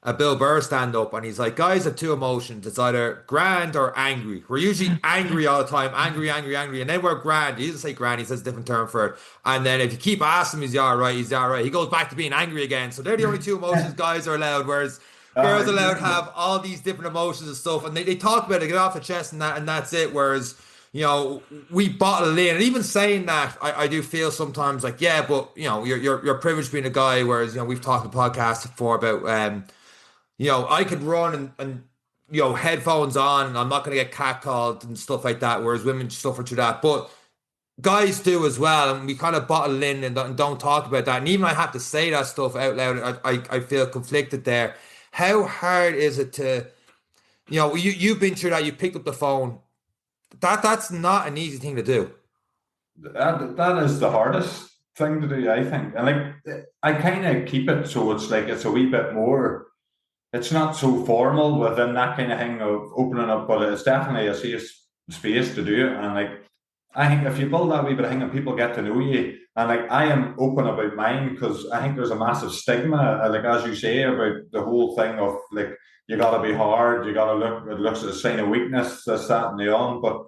a Bill Burr stand up, and he's like, guys have two emotions. It's either grand or angry. We're usually angry all the time, angry, and then we're grand. He doesn't say grand, he says a different term for it. And then if you keep asking him, he's all right, he goes back to being angry again. So they're the only two emotions guys are allowed, whereas girls are allowed to have all these different emotions and stuff, and they talk about it, get off the chest, and that's it. Whereas we bottle it in. And even saying that, I do feel sometimes yeah, but you're privileged being a guy, whereas we've talked in podcasts before about I could run and headphones on, and I'm not going to get catcalled and stuff like that, whereas women suffer through that. But guys do as well, and we kind of bottle in and don't talk about that. And even I have to say that stuff out loud, I feel conflicted there. How hard is it to, you've been through that, you picked up the phone. That's not an easy thing to do. That is the hardest thing to do, I think. And I kind of keep it so it's a wee bit more. It's not so formal within that kind of thing of opening up, but it's definitely a safe space to do it. And I think if you build that wee bit of thing and people get to know you, and I am open about mine, because I think there's a massive stigma, as you say, about the whole thing of you got to be hard, you got to it looks as a sign of weakness, this, that, and the on. But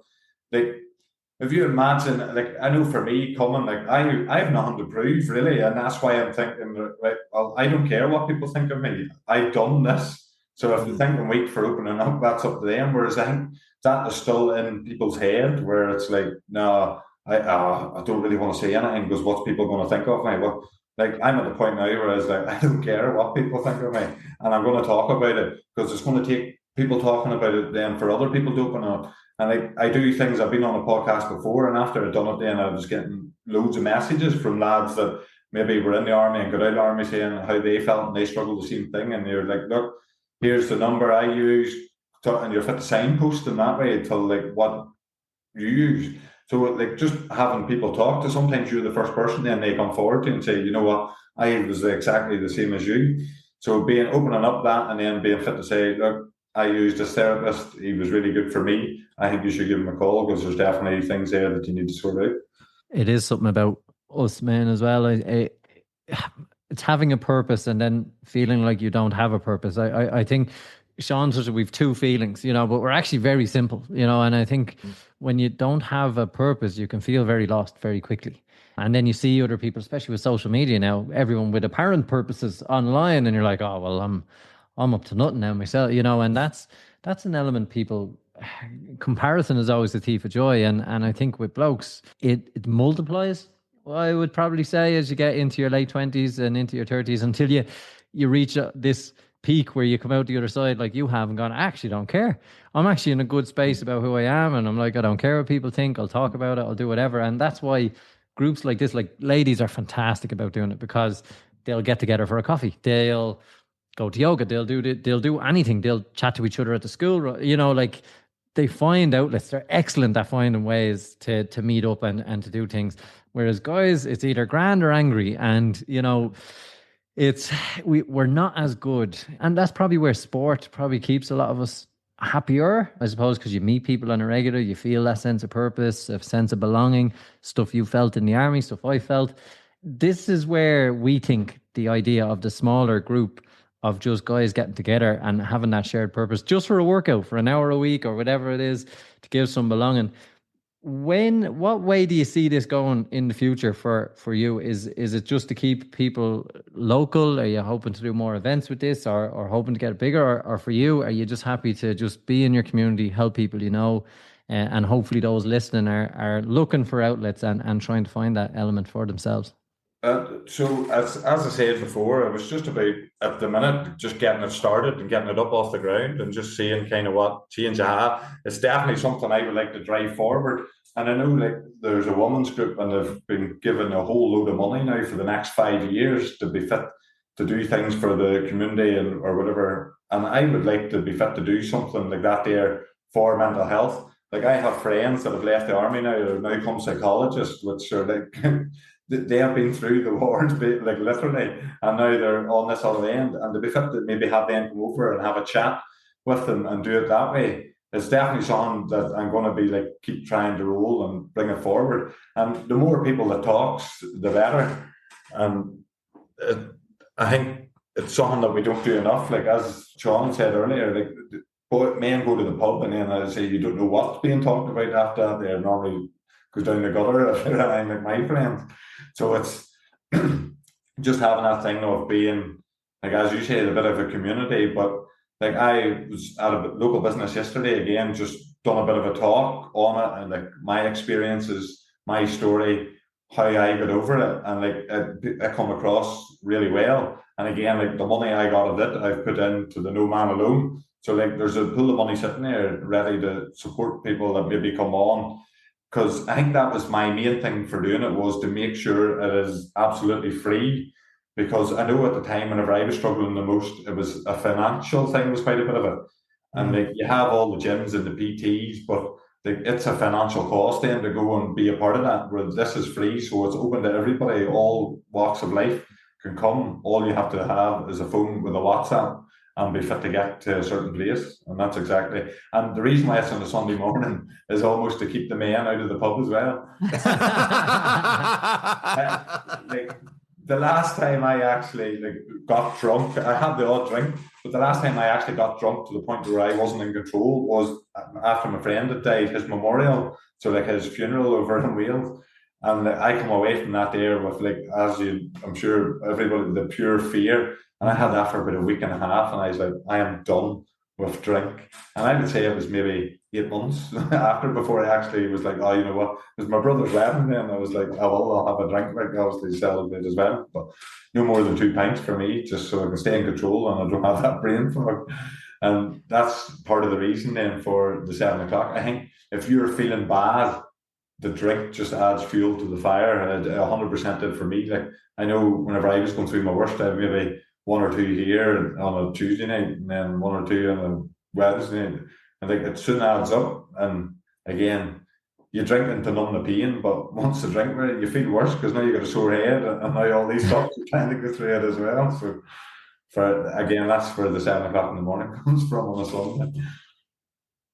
if you imagine, I know for me coming, I have nothing to prove really, and that's why I'm thinking, well, I don't care what people think of me. I've done this, so if they think I'm weak for opening up, that's up to them. Whereas I think that is still in people's head, where it's no, I don't really want to say anything because what's people going to think of me? Well, I'm at the point now where it's I don't care what people think of me, and I'm going to talk about it, because it's going to take people talking about it then for other people to open up. And I do things, I've been on a podcast before, and after I'd done it then, I was getting loads of messages from lads that maybe were in the army and got out of the army saying how they felt and they struggled the same thing. And they're like, look, here's the number I use, and you're fit to signpost in that way until like what you use. So like just having people talk to, sometimes you're the first person then they come forward to and say, you know what, I was exactly the same as you. So opening up that and then being fit to say, look, I used this therapist, he was really good for me. I think you should give him a call because there's definitely things there that you need to sort out. It is something about us men as well. It's having a purpose and then feeling like you don't have a purpose. I think Sean says we've two feelings, you know, but we're actually very simple, you know, and I think when you don't have a purpose, you can feel very lost very quickly. And then you see other people, especially with social media now, everyone with apparent purposes online, and you're like, oh well, I'm up to nothing now myself, you know, and that's an element people comparison is always the thief of joy. And I think with blokes, it multiplies. I would probably say as you get into your late 20s and into your 30s until you reach this peak where you come out the other side like you have and gone, I actually don't care. I'm actually in a good space about who I am. And I'm like, I don't care what people think. I'll talk about it. I'll do whatever. And that's why groups like this, like ladies are fantastic about doing it because they'll get together for a coffee. They'll go to yoga. They'll do anything. They'll chat to each other at the school. You know, like they find outlets. They're excellent at finding ways to meet up and to do things. Whereas guys, it's either grand or angry. And, you know, we're not as good. And that's probably where sport probably keeps a lot of us happier, I suppose, because you meet people on a regular, you feel that sense of purpose, a sense of belonging, stuff you felt in the army, stuff I felt. This is where we think the idea of the smaller group of just guys getting together and having that shared purpose just for a workout for an hour a week or whatever it is to give some belonging. What way do you see this going in the future for you? Is it just to keep people local? Are you hoping to do more events with this or hoping to get it bigger? Or for you, are you just happy to just be in your community, help people you know, and hopefully those listening are looking for outlets and trying to find that element for themselves? So as I said before, it was just about at the minute just getting it started and getting it up off the ground and just seeing kind of what change I have. It's definitely something I would like to drive forward. And I know like there's a women's group and they've been given a whole load of money now for the next 5 years to be fit to do things for the community or whatever. And I would like to be fit to do something like that there for mental health. Like I have friends that have left the army now, they're now become psychologists, which are like they have been through the wars, like literally, and now they're on this other end. And to be fit to maybe have them come over and have a chat with them and do it that way, it's definitely something that I'm going to be like keep trying to roll and bring it forward. And the more people that talks, the better. And I think it's something that we don't do enough. Like as Sean said earlier, like men go to the pub and then I say you don't know what's being talked about after that. They're normally goes down the gutter and I'm like my friends. So it's just having that thing of being, like as you say, a bit of a community. But like I was at a local business yesterday again, just done a bit of a talk on it and like my experiences, my story, how I got over it, and like it come across really well. And again, like the money I got of it, I've put into the No Man Alone. So like there's a pool of money sitting there ready to support people that maybe come on. Because I think that was my main thing for doing it, was to make sure it is absolutely free. Because I know at the time whenever I was struggling the most, it was a financial thing, was quite a bit of it. And like you have all the gyms and the PTs, but it's a financial cost then to go and be a part of that. Where this is free, so it's open to everybody, all walks of life can come. All you have to have is a phone with a WhatsApp and be fit to get to a certain place. And that's exactly. And the reason why it's on a Sunday morning is almost to keep the men out of the pub as well. Like the last time I actually got drunk, I had the odd drink, but the last time I actually got drunk to the point where I wasn't in control was after my friend had died, his memorial, so like his funeral over in Wales. And I come away from that there with I'm sure everybody, the pure fear. And I had that for about a week and a half, and I was like, I am done with drink. And I would say it was maybe 8 months after before I actually was like, oh, you know what? It was my brother's wedding then. I was like, oh, well, I'll have a drink, like obviously celebrate as well. But no more than 2 pints for me, just so I can stay in control and I don't have that brain fog. And that's part of the reason then for the 7 o'clock. I think if you're feeling bad, the drink just adds fuel to the fire, and it 100% did for me. Like, I know whenever I was going through my worst, I had maybe one or two here on a Tuesday night, and then one or two on a Wednesday night. I think it soon adds up. And again, you drink to numb the pain, but once you drink with it, you feel worse because now you got a sore head, and now all these thoughts are trying to go through it as well. So, that's where the 7 o'clock in the morning comes from on a Sunday.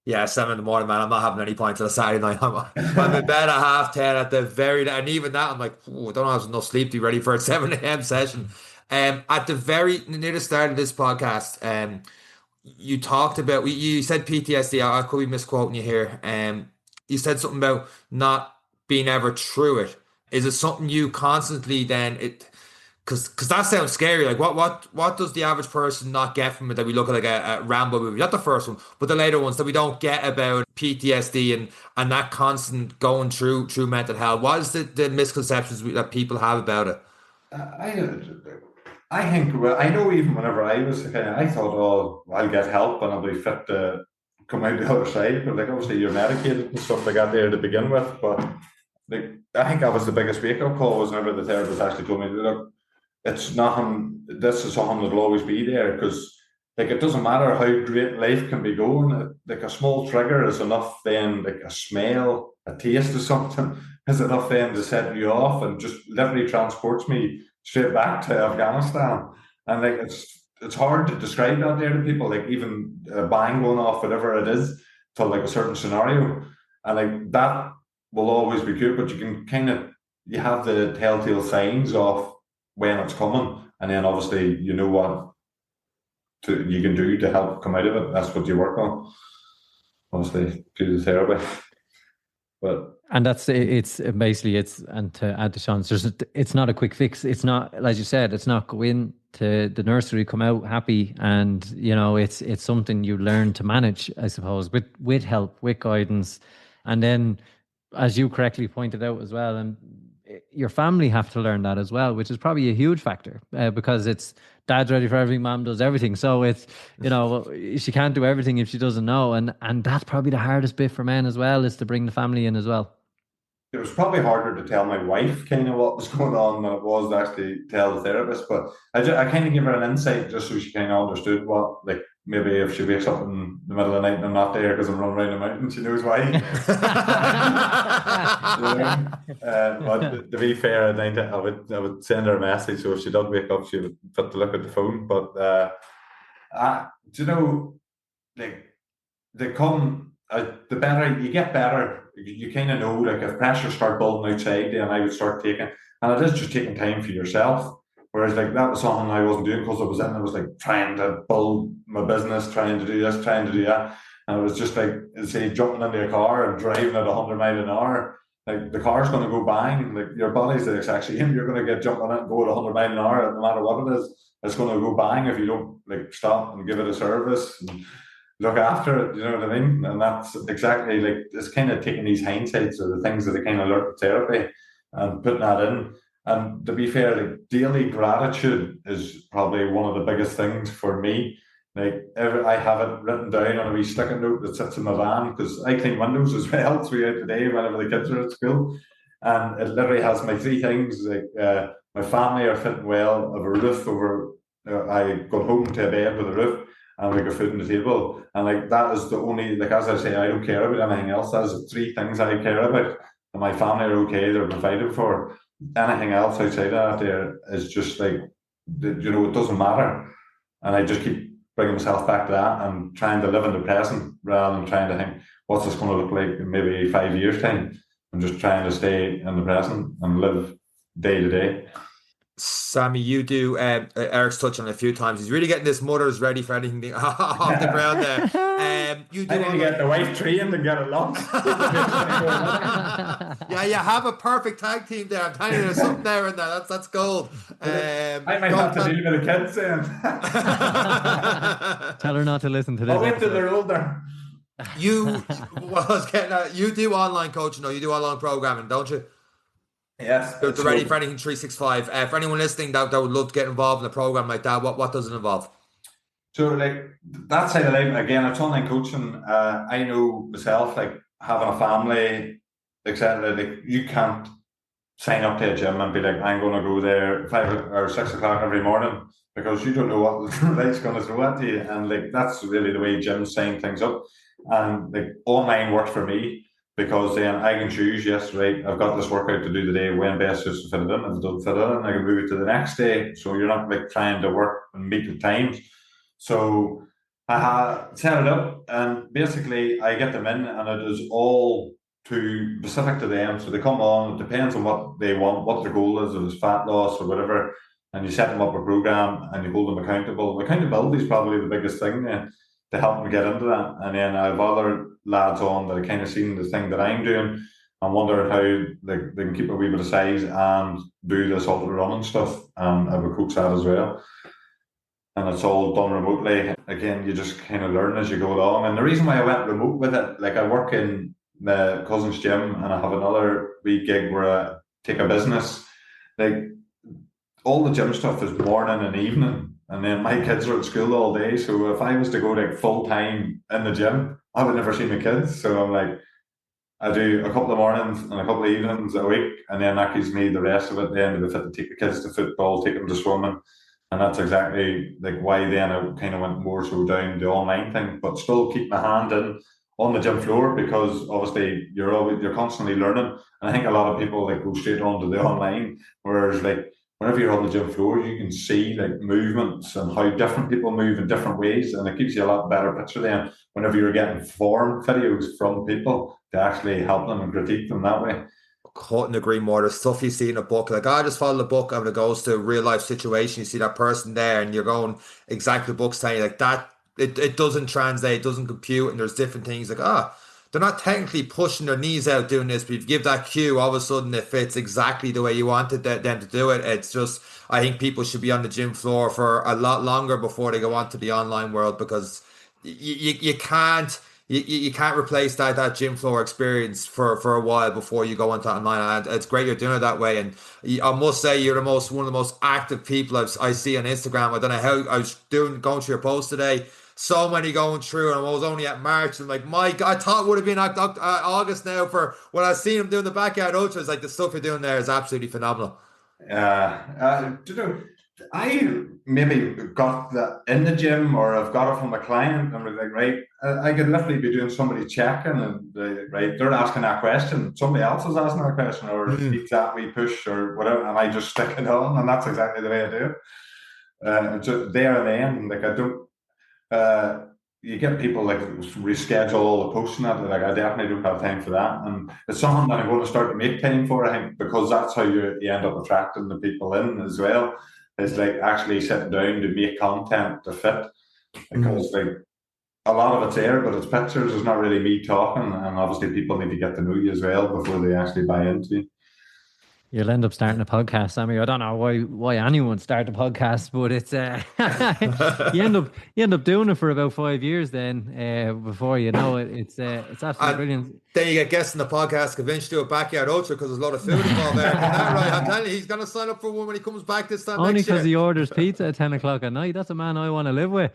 Yeah, 7 in the morning, man. I'm not having any points on a Saturday night. I'm in bed at 10:30 at the very, and even that, I'm like, I don't have enough sleep to be ready for a 7 a.m. session. At the very near the start of this podcast, you talked about, you said PTSD. I could be misquoting you here. You said something about not being ever through it. Is it something you constantly then because that sounds scary. Like what does the average person not get from it that we look at like a Rambo movie? Not the first one, but the later ones that we don't get about PTSD and that constant going through mental health. What is the misconceptions that people have about it? I think, well, I know even whenever I was I thought, oh, I'll get help and I'll be fit to come out the other side. But like, obviously you're medicated and stuff like that there to begin with. But like, I think that was the biggest wake-up call was whenever the therapist actually told me, look, it's nothing, this is something that'll always be there, because like, it doesn't matter how great life can be going, like a small trigger is enough then, like a smell, a taste of something is enough then to set you off, and just literally transports me straight back to Afghanistan. And like, it's hard to describe that there to people, like even a bang going off, whatever it is, to like a certain scenario. And like, that will always be good, but you can you have the telltale signs of when it's coming, and then obviously you know what you can do to help come out of it. That's what you work on, obviously, through the therapy. And and to add to Sean's, it's not a quick fix. It's not, as you said, it's not go in to the nursery, come out happy, and it's something you learn to manage, I suppose, with help, with guidance, and then, as you correctly pointed out as well, and your family have to learn that as well, which is probably a huge factor, because it's dad's ready for everything, mom does everything. So it's, she can't do everything if she doesn't know. And that's probably the hardest bit for men as well, is to bring the family in as well. It was probably harder to tell my wife kind of what was going on than it was to actually tell the therapist. But I kind of give her an insight just so she kind of understood what, like, maybe if she wakes up in the middle of the night and I'm not there because I'm running around the mountain, she knows why. But to be fair, I would send her a message, so if she does wake up, she would put to look at the phone. But like, the better you get better. You kind of know, like, if pressure start building outside, then I would start taking, and it is just taking time for yourself. Whereas, like, that was something I wasn't doing because I was like trying to build my business, trying to do this, trying to do that, and it was just like, say, jumping into a car and driving at 100 miles an hour. Like, the car's going to go bang. Like, your body's actually in. You're going to get jumping in and go at 100 miles an hour, no matter what it is. It's going to go bang if you don't, like, stop and give it a service and look after it, you know what I mean? And that's exactly, like, it's kind of taking these hindsights of the things that I kind of learned with therapy and putting that in. And to be fair, like, daily gratitude is probably one of the biggest things for me. Like, I have it written down on a wee sticky note that sits in my van, because I clean windows as well throughout the day whenever the kids are at school. And it literally has my three things, like, my family are fitting well, I have a roof over, I go home to a bed with a roof, and we got food on the table. And like, that is the only, like, as I say, I don't care about anything else. That's three things I care about. And my family are okay, they're provided for. Anything else outside of that there is just like, it doesn't matter. And I just keep bringing myself back to that and trying to live in the present rather than trying to think, what's this going to look like in maybe 5 years' time? I'm just trying to stay in the present and live day to day. Sammy, you do, Eric's touched on it a few times. He's really getting this mothers ready for anything off the ground there. You do I need to get the wife trained and get it locked. Yeah, you have a perfect tag team there. I'm telling you, there's something there in there. That's gold. I might have to deal with the kids then. Tell her not to listen to this. I'll wait till they're older. You do online coaching, though. You do online programming, don't you? Yes. The Ready for Anything 365. For anyone listening that would love to get involved in a program like that, what does it involve? So like that side of life, again, it's online coaching. I know myself, like having a family, etc. Like you can't sign up to a gym and be like, I'm going to go there 5 or 6 o'clock every morning because you don't know what the light's going to throw at you. And like that's really the way gyms sign things up. And like online works for me because then I can choose, yes, right, I've got this workout to do today, when best just to fit it in. If it doesn't fit in, I can move it to the next day. So you're not like trying to work and meet the times. So I set it up and basically I get them in and it is all to specific to them. So they come on, it depends on what they want, what their goal is, if it's fat loss or whatever, and you set them up a program and you hold them accountable. Accountability is probably the biggest thing to help them get into that. And then I have other lads on that are kind of seeing the thing that I'm doing and wondering how they can keep a wee bit of size and do this ultra running stuff. And I would coach that as well. And it's all done remotely. Again, you just kind of learn as you go along. And the reason why I went remote with it, like I work in my cousin's gym and I have another wee gig where I take a business. Like all the gym stuff is morning and evening, and then my kids are at school all day. So if I was to go like full time in the gym, I would never see my kids. So I'm like, I do a couple of mornings and a couple of evenings a week, and then that gives me the rest of it. Then if I have to take the kids to football, take them to swimming. And that's exactly like why then I kind of went more so down the online thing, but still keep my hand in on the gym floor because obviously you're constantly learning. And I think a lot of people like go straight onto the online, whereas like whenever you're on the gym floor, you can see like movements and how different people move in different ways, and it gives you a lot better picture then whenever you're getting form videos from people to actually help them and critique them that way. Couldn't agree more. There's stuff you see in a book, like I just follow the book and it goes to a real life situation. You see that person there, and you're going exactly the book's telling you like that. It doesn't translate, it doesn't compute, and there's different things like they're not technically pushing their knees out doing this, but if you give that cue, all of a sudden it fits exactly the way you wanted them to do it. It's just I think people should be on the gym floor for a lot longer before they go on to the online world because you can't. You can't replace that gym floor experience for a while before you go onto online. And it's great you're doing it that way. And I must say you're one of the most active people I see on Instagram. I don't know how I was going through your post today. So many going through, and I was only at March. And like, my God, I thought it would have been August now for when I seen him doing the backyard ultras. Like the stuff you're doing there is absolutely phenomenal. You know, I maybe got that in the gym or I've got it from a client and was like, right, I could literally be doing somebody checking and right, they're asking that question. Somebody else is asking that question or feats that we push or whatever, and I just stick it on, and that's exactly the way I do it. Just there and then, like I don't. You get people like reschedule all the posting that like I definitely don't have time for that, and it's something that I'm going to start to make time for. I think because that's how you end up attracting the people in as well. It's like actually sitting down to make content to fit because like a lot of it's there, but it's pictures. It's not really me talking, and obviously people need to get to know you as well before they actually buy into you. You'll end up starting a podcast, Sammy. I don't know why anyone start a podcast, but it's you end up doing it for about 5 years. Then before you know it, it's absolutely brilliant. Then you get guests in the podcast convinced to do a backyard ultra because there's a lot of food involved there. Isn't that right? I'm telling you, he's going to sign up for one when he comes back this time Only next year. because he orders pizza at 10 o'clock at night. That's a man I want to live with.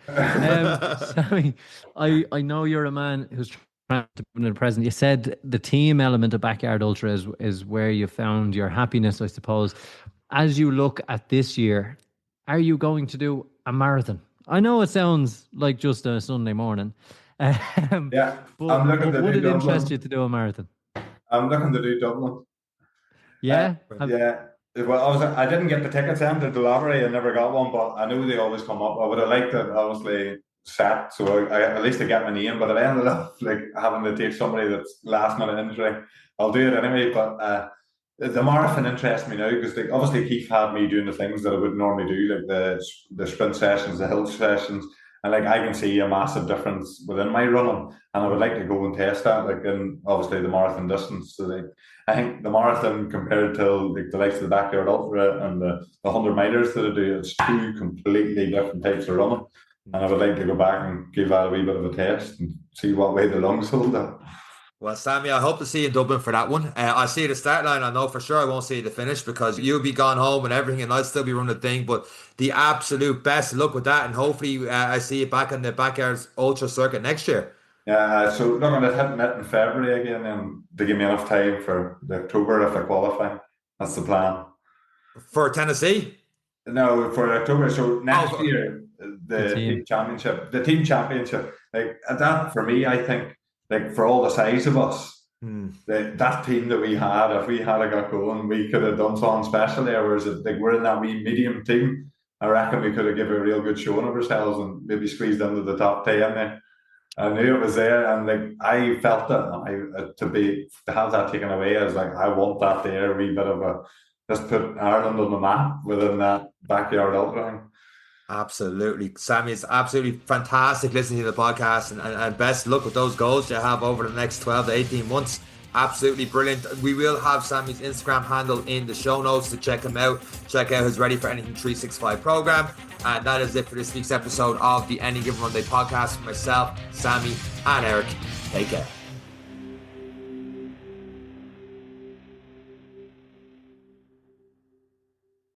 Sammy, I know you're a man who's trying to put in the present. You said the team element of Backyard Ultra is where you found your happiness, I suppose. As you look at this year, are you going to do a marathon? I know it sounds like just a Sunday morning. Yeah, but would it interest you to do a marathon? I'm looking to do Dublin. Yeah? Yeah. Well, I didn't get the tickets entered the lottery. I never got one, but I knew they always come up. I would have liked it, obviously, set, so I at least I get my name, but I ended up like having to take somebody that's last minute injury. I'll do it anyway, but the marathon interests me now because like, obviously Keith had me doing the things that I would normally do, like the sprint sessions, the hill sessions, and like I can see a massive difference within my running, and I would like to go and test that, like in obviously the marathon distance. So like I think the marathon compared to like the likes of the Backyard Ultra and the 100 milers that I do, it's two completely different types of running. And I would like to go back and give that a wee bit of a test and see what way the lungs hold up. Well, Sammy, I hope to see you in Dublin for that one. I'll see you at the start line. I know for sure I won't see you at the finish because you'll be gone home and everything, and I'll still be running the thing. But the absolute best of luck with that, and hopefully I see you back on the backyard ultra circuit next year. Yeah, so look, I'm hitting it in February again, and they give me enough time for the October if I qualify. That's the plan. For Tennessee? No, for October. So next Oh, year, the team championship, like that for me, I think, like for all the size of us, that team that we had, if we had got going, we could have done something special there. Whereas like we're in that wee medium team, I reckon we could have given a real good showing of ourselves and maybe squeezed into the top 10 there. I knew it was there, and like I felt that to have that taken away, I was like, I want that there, a wee bit of a just put Ireland on the map within that backyard ultra. Absolutely. Sammy, it's absolutely fantastic listening to the podcast, and best luck with those goals you have over the next 12 to 18 months. Absolutely brilliant. We will have Sammy's Instagram handle in the show notes to check him out. Check out his Ready for Anything 365 program. And that is it for this week's episode of the Any Given Monday podcast. For myself, Sammy, and Eric. Take care.